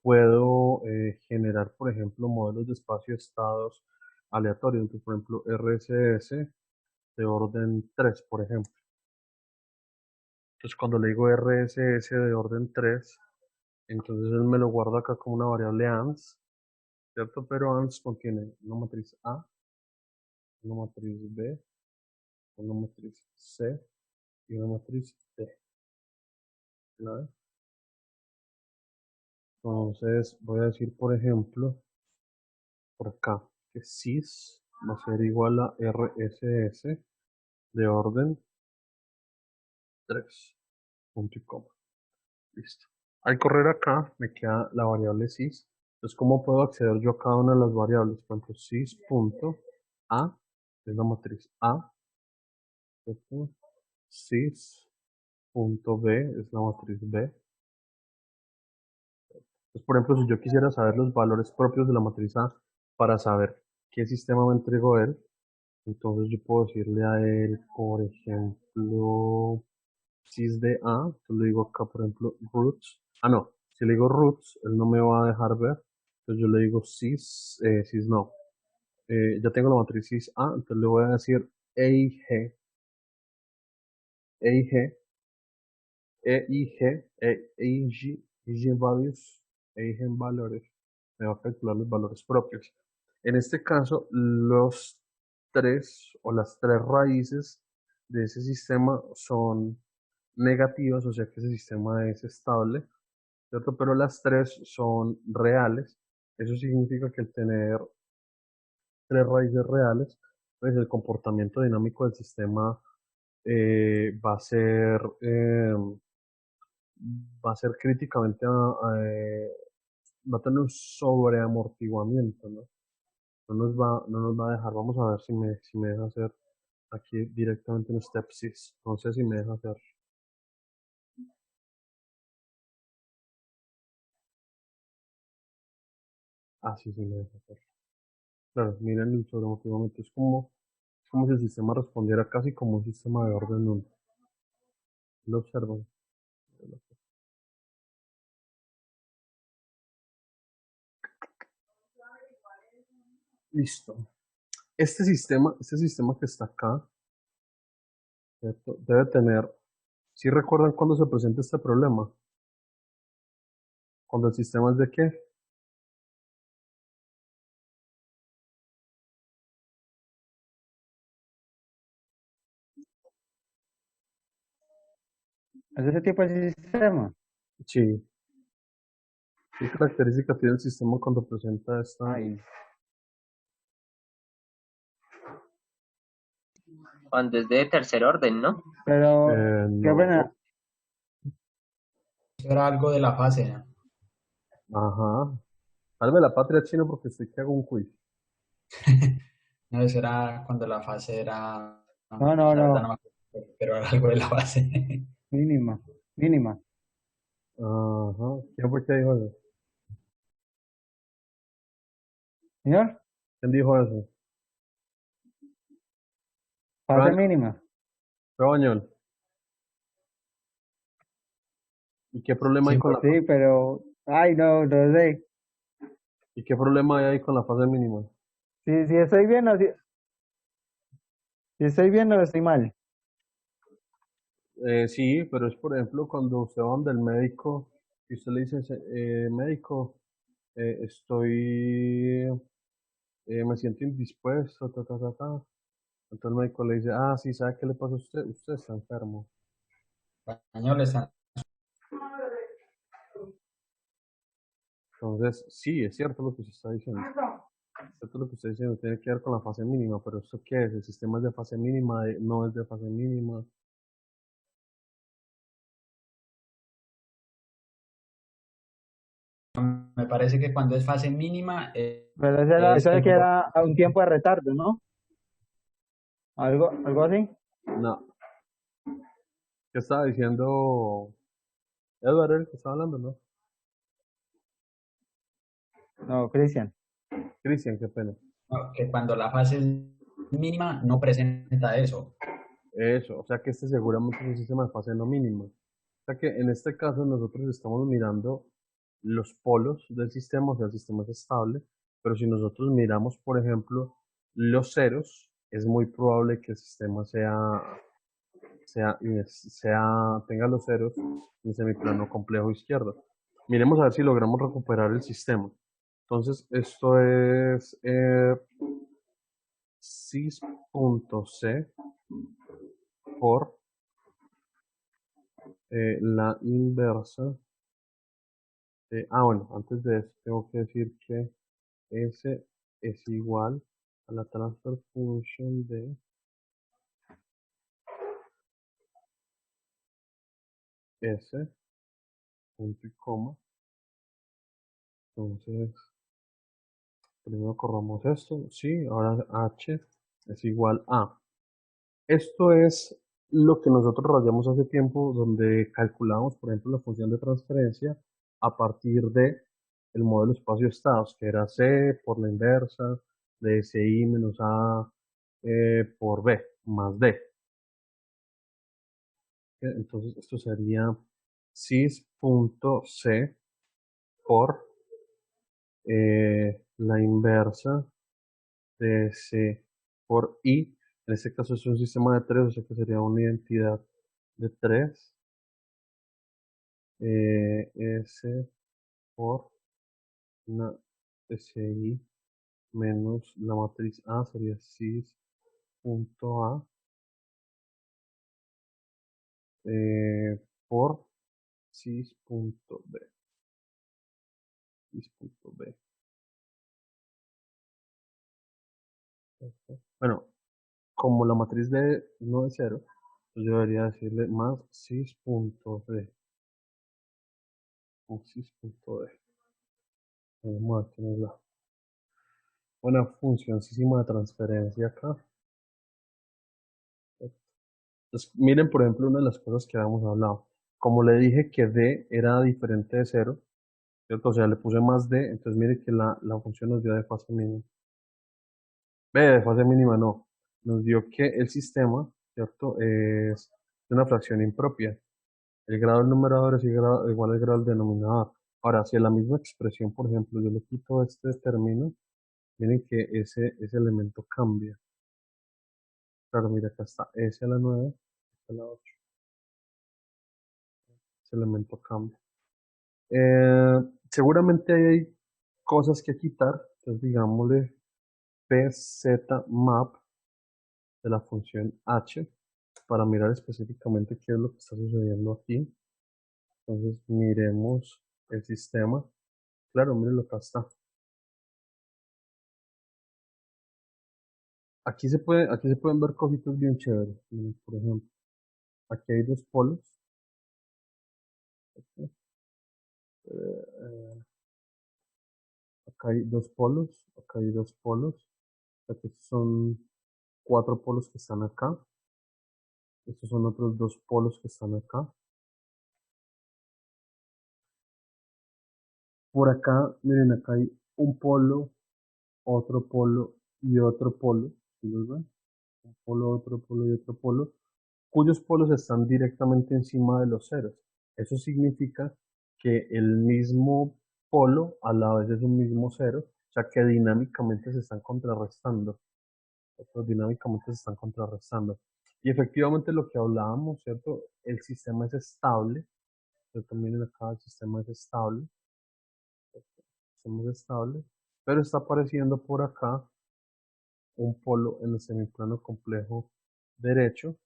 puedo generar, por ejemplo, modelos de espacio-estados aleatorios. Entonces, por ejemplo, RSS de orden 3, por ejemplo. Entonces, cuando le digo RSS de orden 3, entonces él me lo guarda acá como una variable ANS, ¿cierto? Pero ANS contiene una matriz A, una matriz B, una matriz C y una matriz D. ¿Vale? Entonces, voy a decir, por ejemplo, por acá, que sys va a ser igual a RSS de orden 3, punto y coma. Listo. Al correr acá me queda la variable sys. Entonces, ¿cómo puedo acceder yo a cada una de las variables? Por ejemplo, sys.a es la matriz A, ¿cierto? Sys.b es la matriz B. Entonces, por ejemplo, si yo quisiera saber los valores propios de la matriz A para saber qué sistema me entregó él, entonces yo puedo decirle a él, por ejemplo, sys de A, entonces le digo acá, por ejemplo, roots. Ah, no, si le digo roots, él no me va a dejar ver. Entonces yo le digo sys no. Ya tengo la matriz sys A, entonces le voy a decir EIG, EIG, EIG, EIG, EIG values, EIG en valores. Me va a calcular los valores propios. En este caso, los tres o las tres raíces de ese sistema son negativas, o sea que ese sistema es estable, ¿cierto? Pero las tres son reales. Eso significa que el tener tres raíces reales, pues el comportamiento dinámico del sistema va a ser críticamente va a tener un sobreamortiguamiento, ¿no? No nos va a dejar. Vamos a ver si me deja hacer aquí directamente un step 6. No sé si me deja hacer. Ah, sí, sí me deja hacer. Claro, miren el sobreamortiguamiento. Es como si el sistema respondiera casi como un sistema de orden 1. Lo observan. Listo. Este sistema que está acá, ¿cierto? Debe tener, si recuerdan cuando se presenta este problema, cuando el sistema es de qué, ¿Es ese tipo de sistema? sí, qué características tiene el sistema cuando presenta esta, Ay, Cuando es de tercer orden, ¿no? pero, qué pena. no, Eso era algo de la fase, ¿no? ajá, salve la patria chino porque estoy que hago un quiz, No, eso era cuando la fase era, No, no, la verdad no no, me acuerdo, pero era algo de la fase. mínima, mínima. ajá, ¿quién fue que dijo eso? Señor, ¿Quién dijo eso? Fase Baño, mínima. Bañol. ¿Y qué problema hay Sí, con pues la sí, pero, ay, no, no sé. ¿Y qué problema hay ahí con la fase mínima? Si estoy bien o si estoy bien o estoy mal. Sí, pero es por ejemplo cuando usted va donde el médico y usted le dice, médico, estoy, me siento indispuesto, ta, ta, ta, ta. Entonces el médico le dice, ah, sí, ¿sabe qué le pasa a usted? Usted está enfermo. Español está. Entonces, sí, es cierto lo que usted está diciendo. Es cierto lo que usted está diciendo, tiene que ver con la fase mínima, pero ¿esto qué es? ¿El sistema es de fase mínima? ¿No es de fase mínima? Me parece que cuando es fase mínima Pero es eso el que era a un tiempo de retardo, ¿no? Algo así. No. ¿Qué estaba diciendo Edward, el que estaba hablando, no? No, Cristian. Cristian, qué pena. no, que cuando la fase es mínima no presenta eso. Eso, o sea que este seguramente es un sistema de fase no mínima. O sea que en este caso nosotros estamos mirando los polos del sistema, o sea, el sistema es estable, pero si nosotros miramos, por ejemplo, los ceros, es muy probable que el sistema tenga los ceros en semiplano complejo izquierdo. Miremos a ver si logramos recuperar el sistema. Entonces, esto es cis.c por la inversa bueno, antes de eso tengo que decir que S es igual a la transfer function de S, punto y coma. Entonces, primero corramos esto, sí, ahora H es igual a. Esto es lo que nosotros rayamos hace tiempo, donde calculamos, por ejemplo, la función de transferencia a partir de el modelo espacio-estados, que era C por la inversa de SI menos A por B más D. Entonces, esto sería cis.c por la inversa de C por I. En este caso es un sistema de tres, o sea que sería una identidad de tres. S por una SI menos la matriz A sería cis.a por cis.b. Cis.b. Bueno, como la matriz de no es cero, pues yo debería decirle más cis.d. O cis.d. Vamos a tener la una funcioncísima de transferencia acá. Entonces, miren, por ejemplo, una de las cosas que habíamos hablado. Como le dije que d era diferente de cero, ¿cierto? O sea, le puse más d, entonces mire que la función nos dio de fase mínima. B de fase mínima no. Nos dio que el sistema, ¿cierto? Es una fracción impropia. El grado del numerador es igual al grado del denominador. Ahora, si a la misma expresión, por ejemplo, yo le quito este término, miren que ese elemento cambia. Claro, mira, acá está S a la 9, a la 8. Ese elemento cambia. Seguramente ahí hay cosas que quitar. Entonces, digámosle pzmap de la función h para mirar específicamente qué es lo que está sucediendo aquí. Entonces, miremos el sistema. Claro, miren lo que está. Aquí se pueden ver cositas bien chéveres. Miren, por ejemplo, aquí hay dos polos. eh, Acá hay dos polos. Acá hay dos polos. Aquí son cuatro polos que están acá. Estos son otros dos polos que están acá. Por acá, miren, acá hay un polo, otro polo y otro polo. ¿Sí los ven? un polo, otro polo y otro polo, cuyos polos están directamente encima de los ceros. Eso significa que el mismo polo a la vez es un mismo cero, o sea que dinámicamente se están contrarrestando. Dinámicamente se están contrarrestando. Y efectivamente lo que hablábamos, ¿cierto? El sistema es estable, ¿cierto? Miren acá, el sistema es estable, pero está apareciendo por acá un polo en el semiplano complejo derecho,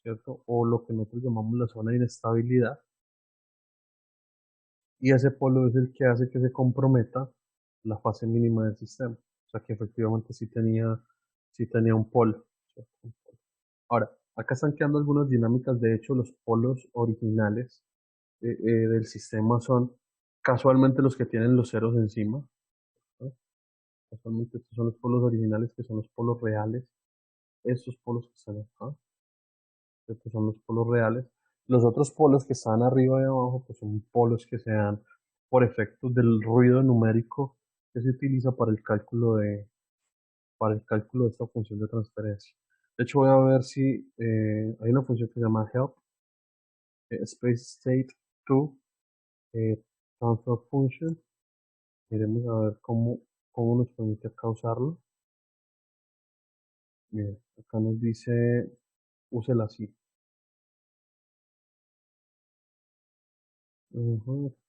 ¿cierto? O lo que nosotros llamamos la zona de inestabilidad, y ese polo es el que hace que se comprometa la fase mínima del sistema. O sea que efectivamente sí tenía un polo, ¿cierto? Ahora, acá están quedando algunas dinámicas. De hecho, los polos originales del sistema son casualmente los que tienen los ceros encima, ¿no? Casualmente estos son los polos originales, que son los polos reales. Estos polos que están acá, estos son los polos reales. Los otros polos que están arriba y abajo, pues son polos que se dan por efectos del ruido numérico que se utiliza para el cálculo de esta función de transferencia. De hecho, voy a ver si hay una función que se llama help, space state 2, transfer function. Miremos a ver cómo nos permite acá usarlo. Miren, acá nos dice, úsela así.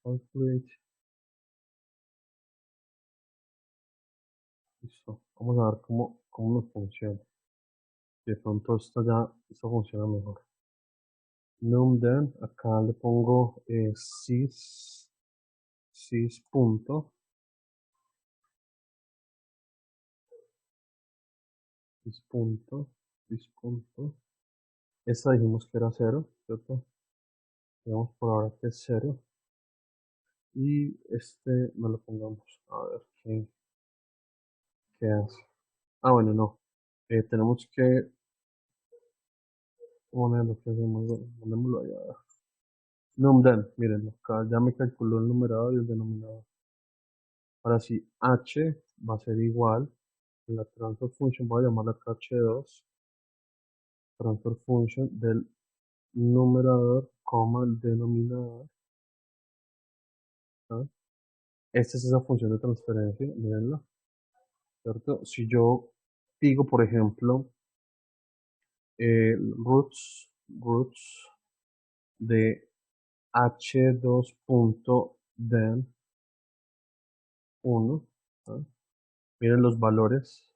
Calculate. Listo. Vamos a ver cómo nos funciona. De pronto esto funciona mejor. Numden, acá le pongo sys punto, sys punto, sys punto. Esta dijimos que era 0, ¿cierto? Digamos por ahora que es 0. Y este no lo pongamos. A ver qué hace. Ah, bueno, no. Tenemos que poner lo que hacemos. Ponémoslo allá. Numden, miren, acá ya me calculó el numerador y el denominador. Ahora sí, h va a ser igual. La transfer function voy a llamarla acá h2. Transfer function del numerador, coma el denominador. ¿Ah? Esta es esa función de transferencia, mirenla, ¿cierto? Si yo digo, por ejemplo, roots de h2.den 1, ¿ah? Miren los valores,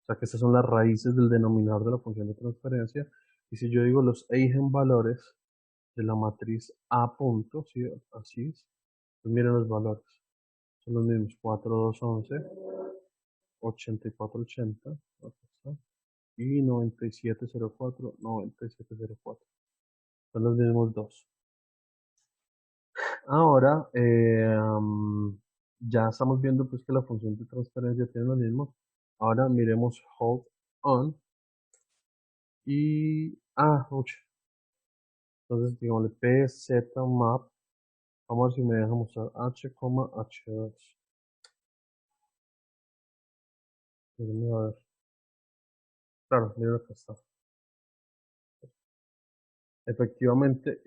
o sea que estas son las raíces del denominador de la función de transferencia. Y si yo digo los eigenvalores de la matriz A punto, ¿sí? Así es, pues miren los valores, son los mismos, 4, 2, 11, 84, 80, acá está, y 9704, 9704, son los mismos dos. Ahora, ya estamos viendo pues que la función de transferencia tiene lo mismo. Ahora miremos hold on y, entonces digamos pz map, vamos a ver si me deja mostrar h,h2. Miren, a ver, claro, miren acá está. Efectivamente,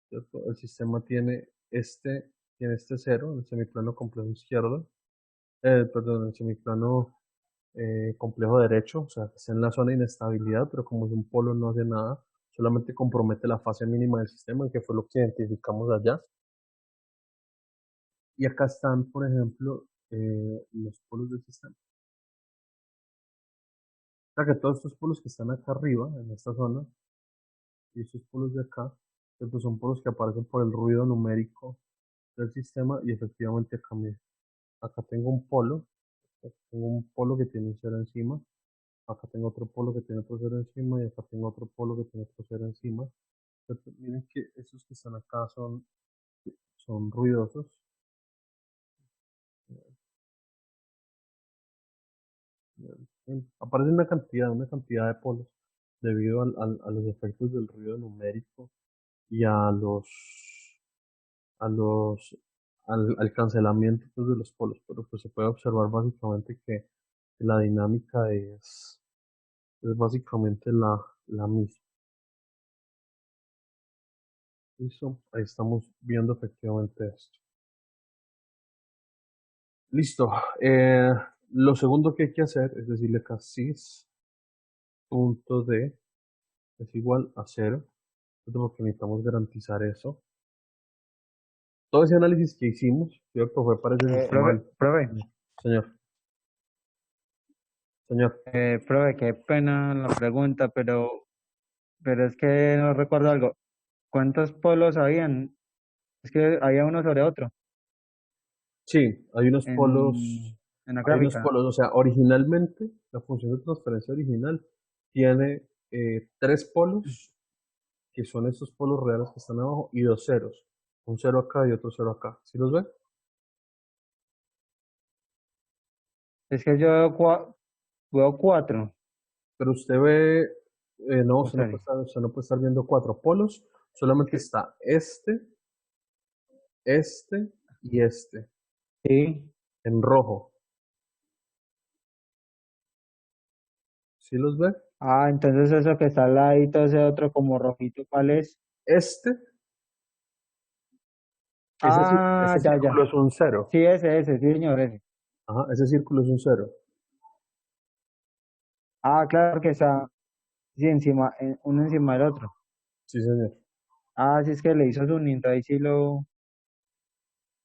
¿cierto? El sistema tiene este cero en el semiplano complejo izquierdo, perdón, en el semiplano complejo derecho, o sea, que está en la zona de inestabilidad, pero como es un polo no hace nada, solamente compromete la fase mínima del sistema, que fue lo que identificamos allá. Y acá están, por ejemplo, los polos del sistema. O sea, que todos estos polos que están acá arriba, en esta zona, y estos polos de acá, estos son polos que aparecen por el ruido numérico del sistema, y efectivamente acá, acá tengo un polo que tiene un cero encima, acá tengo otro polo que tiene otro cero encima, y acá tengo otro polo que tiene otro cero encima. Pero miren que estos que están acá son ruidosos. Aparece una cantidad de polos debido a los efectos del ruido numérico y a los, al cancelamiento pues, de los polos. Pero pues se puede observar básicamente que la dinámica Es básicamente la misma. Listo, ahí estamos viendo efectivamente esto. Listo. Lo segundo que hay que hacer es decirle acá sys punto d es igual a 0, porque necesitamos garantizar eso. Todo ese análisis que hicimos, ¿cierto? Fue para ese sistema del... Profe, Señor, señor. profe, qué pena la pregunta, pero es que no recuerdo algo. ¿Cuántos polos habían? Es que había uno sobre otro Sí, en, en la hay unos gráfica. polos, o sea, originalmente la función de transferencia original tiene tres polos, que son estos polos reales que están abajo, y dos ceros, un cero acá y otro cero acá. ¿Sí los ve? Es que yo veo cuatro. Pero usted ve, no, Espere. usted no puede estar viendo cuatro polos, solamente está este y este, Sí. en rojo. ¿Sí los ve? Ah, entonces eso que está al ladito, ese otro como rojito, ¿cuál es? Este, Ah, ese ya, círculo ya. es un cero. Sí, ese, sí, señor, ese. Ajá, ese círculo es un cero. Ah, claro que está, sí, encima, uno encima del otro. Sí, señor. Ah, sí, es que le hizo su nito, ahí sí lo,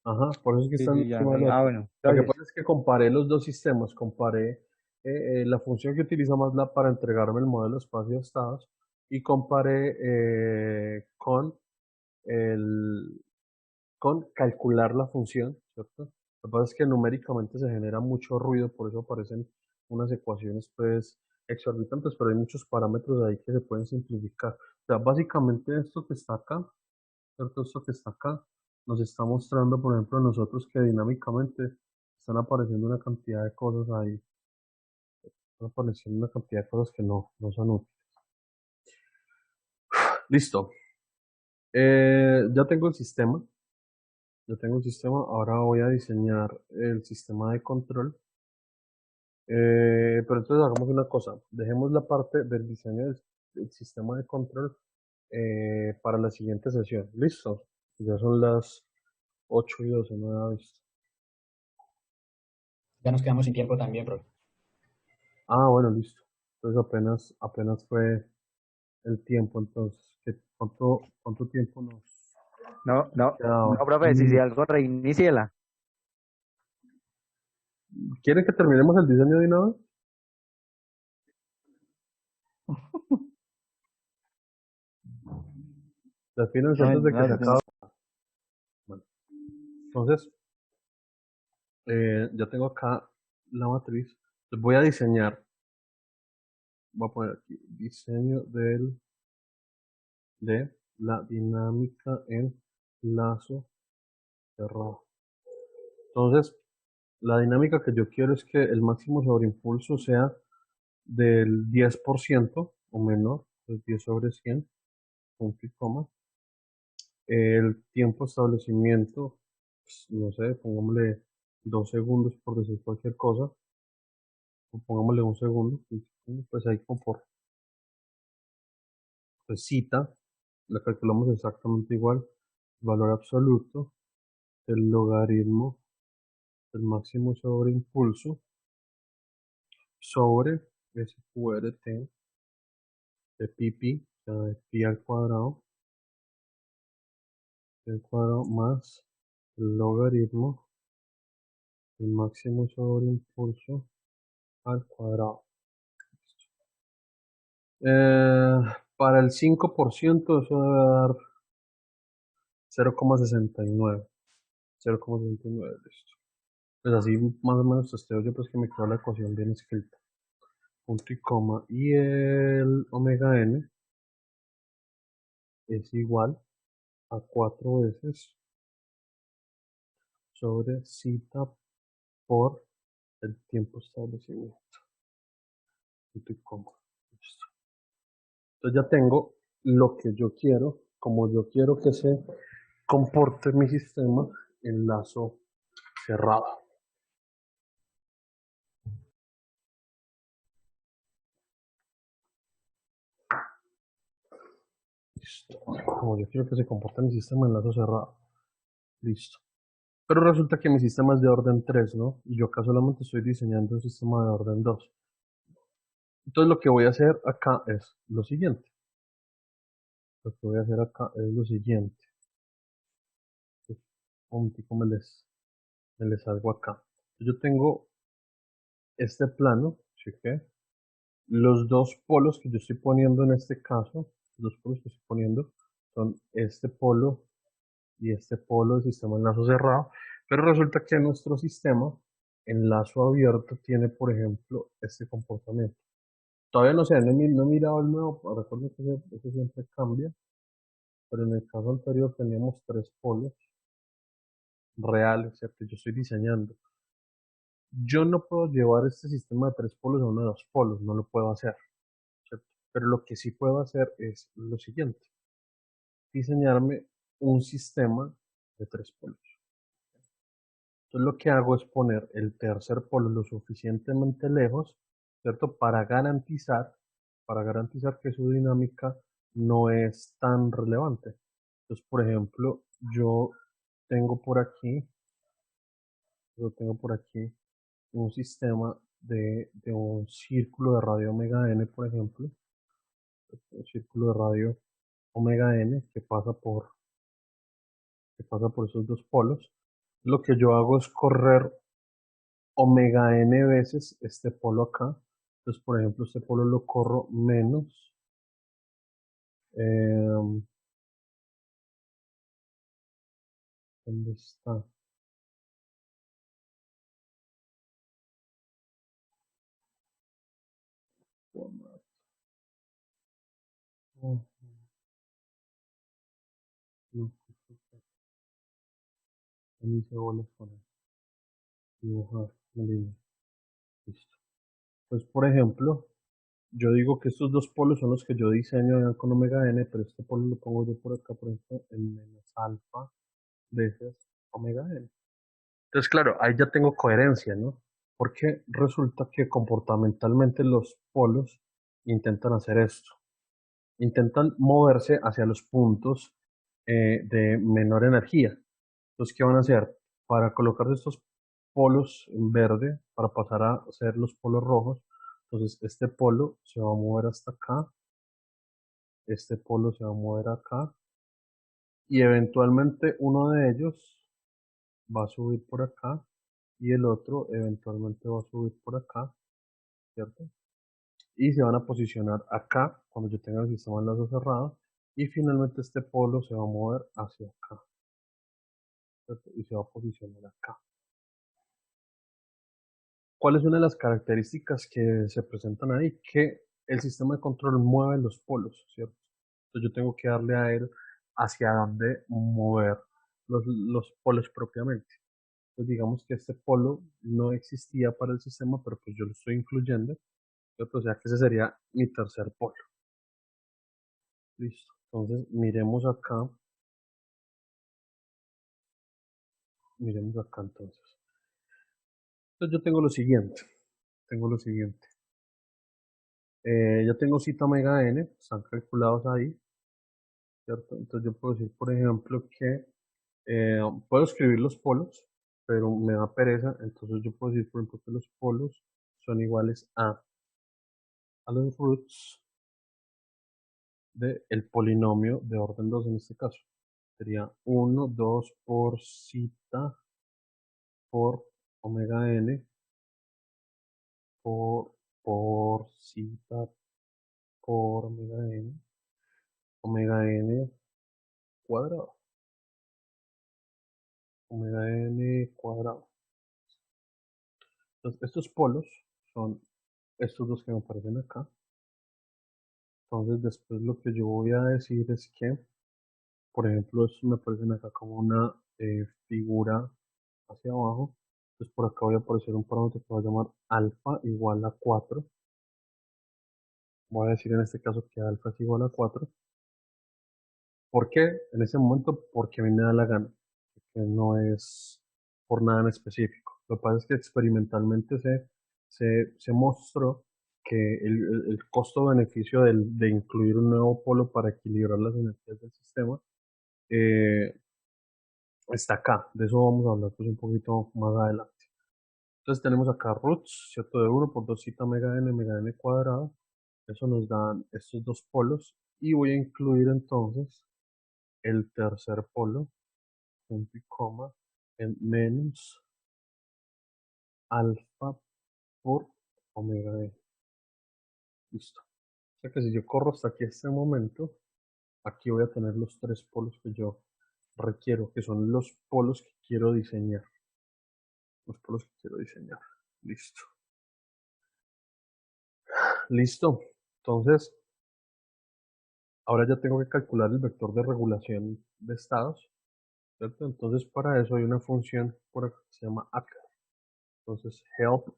Ajá, por eso es que sí, están sí, ya, encima del ah, otro. bueno, Lo que entonces, pasa es que comparé los dos sistemas, comparé la función que utiliza MATLAB para entregarme el modelo espacio-estados y comparé el, con calcular la función, ¿cierto? Lo que pasa es que numéricamente se genera mucho ruido, por eso aparecen unas ecuaciones pues exorbitantes, pero hay muchos parámetros ahí que se pueden simplificar. O sea, básicamente esto que está acá, ¿cierto? Esto que está acá nos está mostrando, por ejemplo, a nosotros que dinámicamente están apareciendo una cantidad de cosas ahí, están apareciendo una cantidad de cosas que no son útiles. Listo. Ya tengo el sistema. Ya tengo el sistema. Ahora voy a diseñar el sistema de control. Pero entonces hagamos una cosa. Dejemos la parte del diseño del sistema de control para la siguiente sesión. Listo. Ya son las 8:12, no he visto. Ya nos quedamos sin tiempo también, profe. Ah, bueno, listo. Entonces apenas fue el tiempo, entonces, ¿cuánto tiempo nos no, no, quedaba? no, profe, si Mm, algo reiníciela. ¿Quieren que terminemos el diseño de una vez? Defínanse No, antes de que se no, acabe. Bueno, entonces, ya tengo acá la matriz. Les voy a diseñar, voy a poner aquí, diseño de la dinámica en lazo cerrado. Entonces, la dinámica que yo quiero es que el máximo sobreimpulso sea del 10% o menor, el 10 sobre 100, punto y coma. El tiempo de establecimiento, pues, no sé, pongámosle 2 segundos por decir cualquier cosa, o pongámosle un segundo, pues ahí como por pues, cita, la calculamos exactamente igual, valor absoluto, el logaritmo del máximo sobre impulso sobre SQRT de pi, o sea, de pi al cuadrado más el logaritmo del máximo sobre impulso al cuadrado. Eh, para el 5% eso debe dar 0,69. 0,69, listo. Pues así más o menos testeo yo pues que me quedó la ecuación bien escrita. Punto y coma. Y el omega n es igual a 4 veces sobre cita por el tiempo establecido. Punto y coma. Listo. Entonces ya tengo lo que yo quiero, como yo quiero que se comporte mi sistema en lazo cerrado. Listo. Como yo quiero que se comporte mi sistema en lazo cerrado. Listo. Pero resulta que mi sistema es de orden 3, ¿no? Y yo acá solamente estoy diseñando un sistema de orden 2. Entonces lo que voy a hacer acá es lo siguiente. Lo que voy a hacer acá es lo siguiente. Un momentico me les salgo acá. Yo tengo este plano, ¿sí que? Los dos polos que yo estoy poniendo en este caso, los polos que estoy poniendo son este polo y este polo del sistema en lazo cerrado, pero resulta que nuestro sistema en lazo abierto tiene, por ejemplo, este comportamiento. Todavía no sé, no he mirado el nuevo, recuerdo que eso siempre cambia, pero en el caso anterior teníamos tres polos reales, ¿cierto? Yo estoy diseñando. Yo no puedo llevar este sistema de tres polos a uno de dos polos, no lo puedo hacer, ¿cierto? Pero lo que sí puedo hacer es lo siguiente, diseñarme un sistema de tres polos. Entonces lo que hago es poner el tercer polo lo suficientemente lejos, ¿cierto? Para garantizar que su dinámica no es tan relevante. Entonces, por ejemplo, tengo por aquí, yo tengo por aquí un sistema de un círculo de radio omega n, por ejemplo, un círculo de radio omega n que pasa por esos dos polos. Lo que yo hago es correr omega n veces este polo acá. Entonces, por ejemplo, este polo lo corro menos. ¿Dónde está? Oh, no, ahí se vuelve a poner. Dibujar una línea. Listo. Pues, por ejemplo, yo digo que estos dos polos son los que yo diseño acá con omega n, pero este polo lo pongo yo por acá, por ejemplo, en menos alfa veces omega n. Entonces, claro, ahí ya tengo coherencia, ¿no? Porque resulta que comportamentalmente los polos intentan hacer esto. Intentan moverse hacia los puntos de menor energía. Entonces, ¿qué van a hacer? Para colocar estos polos en verde, para pasar a ser los polos rojos, entonces este polo se va a mover hasta acá, este polo se va a mover acá, y eventualmente uno de ellos va a subir por acá, y el otro eventualmente va a subir por acá, ¿cierto? Y se van a posicionar acá cuando yo tenga el sistema en lazo cerrado, y finalmente este polo se va a mover hacia acá, ¿cierto? Y se va a posicionar acá. ¿Cuál es una de las características que se presentan ahí? Que el sistema de control mueve los polos, ¿cierto? Entonces yo tengo que darle a él hacia dónde mover los polos propiamente. Entonces digamos que este polo no existía para el sistema, pero pues yo lo estoy incluyendo, ¿cierto? O sea que ese sería mi tercer polo. Listo. Entonces miremos acá entonces. Entonces yo tengo lo siguiente. Yo tengo cita omega n, están calculados ahí, ¿cierto? Entonces yo puedo decir, por ejemplo, que puedo escribir los polos, pero me da pereza, entonces yo puedo decir, por ejemplo, que los polos son iguales a los roots del polinomio de orden 2 en este caso. Sería 1, 2 por cita por omega n por cita por omega n cuadrado, omega n cuadrado. Entonces, estos polos son estos dos que me aparecen acá. Entonces, después lo que yo voy a decir es que, por ejemplo, estos me aparecen acá como una figura hacia abajo. Entonces, por acá voy a aparecer un parámetro que va a llamar alfa igual a 4. Voy a decir en este caso que alfa es igual a 4. ¿Por qué? En ese momento, porque a mí me da la gana. Que no es por nada en específico. Lo que pasa es que experimentalmente se mostró el costo-beneficio de incluir un nuevo polo para equilibrar las energías del sistema está acá. De eso vamos a hablar pues un poquito más adelante. Entonces tenemos acá roots, ¿cierto? De 1 por 2 zeta mega n cuadrada. Eso nos dan estos dos polos. Y voy a incluir entonces el tercer polo, punto y coma, en menos alfa por omega n. Listo. O sea que si yo corro hasta aquí este momento, aquí voy a tener los tres polos que yo requiero, que son los polos que quiero diseñar. Los polos que quiero diseñar. Listo. Listo. Entonces, ahora ya tengo que calcular el vector de regulación de estados, ¿cierto? Entonces, para eso hay una función por acá que se llama Acker. Entonces, help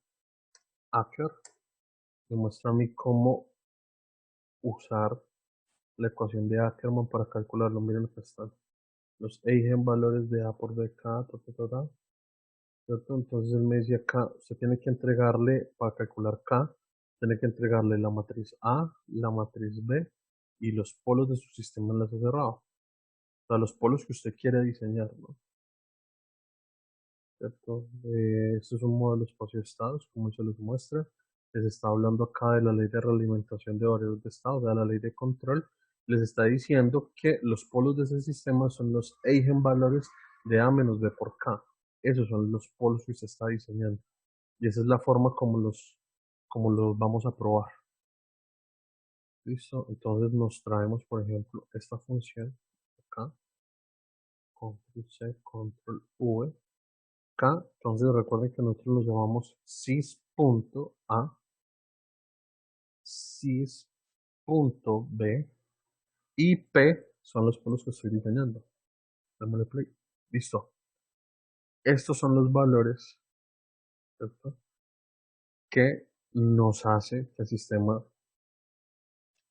Acker me muestra a mí cómo usar la ecuación de Ackermann para calcularlo. Miren, acá están los eigenvalores de A por BK, ¿cierto? Entonces él me dice acá, usted tiene que entregarle, para calcular K, tiene que entregarle la matriz A, la matriz B y los polos de su sistema enlace cerrado. O sea, los polos que usted quiere diseñar, ¿no? ¿Cierto? Esto es un modelo espacio-estados, como se los muestra. Les está hablando acá de la ley de realimentación de variables de estado, de la ley de control. Les está diciendo que los polos de ese sistema son los eigenvalores de A menos B por K. Esos son los polos que usted está diseñando. Y esa es la forma como los vamos a probar. ¿Listo? Entonces nos traemos, por ejemplo, esta función acá. Control C, Control V. Acá, entonces recuerden que nosotros lo llamamos sys.a, sys.b y p son los polos que estoy diseñando. Démosle play. Listo. Estos son los valores, ¿cierto?, que nos hace que el sistema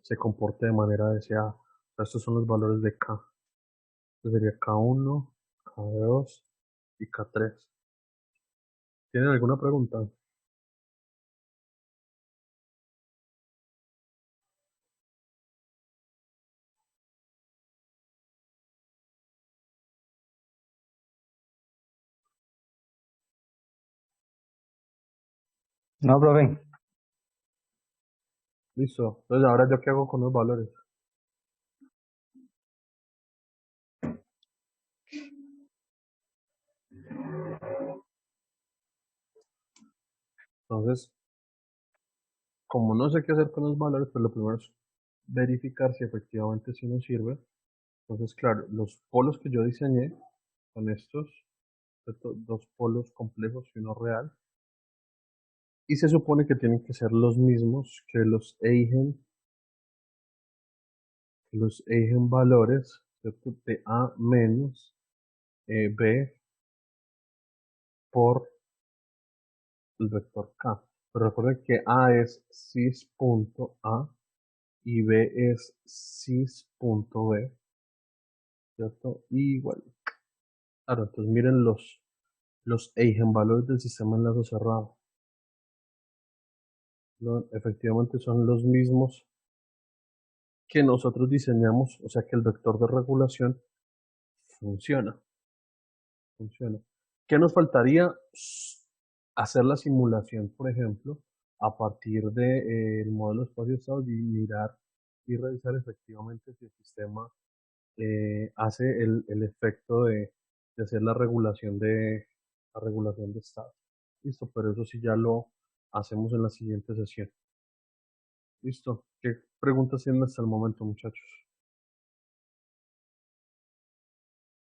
se comporte de manera deseada. Estos son los valores de K. Esto sería K1, K2 y K3. ¿Tienen alguna pregunta? No, profe. Listo. Entonces, ahora yo qué hago con los valores. Entonces, como no sé qué hacer con los valores, pues lo primero es verificar si efectivamente sí nos sirve. Entonces, claro, los polos que yo diseñé son estos, dos polos complejos y uno real. Y se supone que tienen que ser los mismos que los eigenvalores, ¿cierto?, de A menos B por el vector K. Pero recuerden que A es sys.A y B es sys.B, ¿cierto? Y igual. Claro, entonces miren los eigenvalores del sistema enlace cerrado. Efectivamente son los mismos que nosotros diseñamos, o sea que el vector de regulación funciona. Funciona. ¿Qué nos faltaría? Hacer la simulación, por ejemplo, a partir del modelo espacio-estado y mirar y revisar efectivamente si el sistema hace el efecto de hacer la regulación de estado. Listo, pero eso sí ya lo hacemos en la siguiente sesión. Listo. ¿Qué preguntas tienen hasta el momento, muchachos?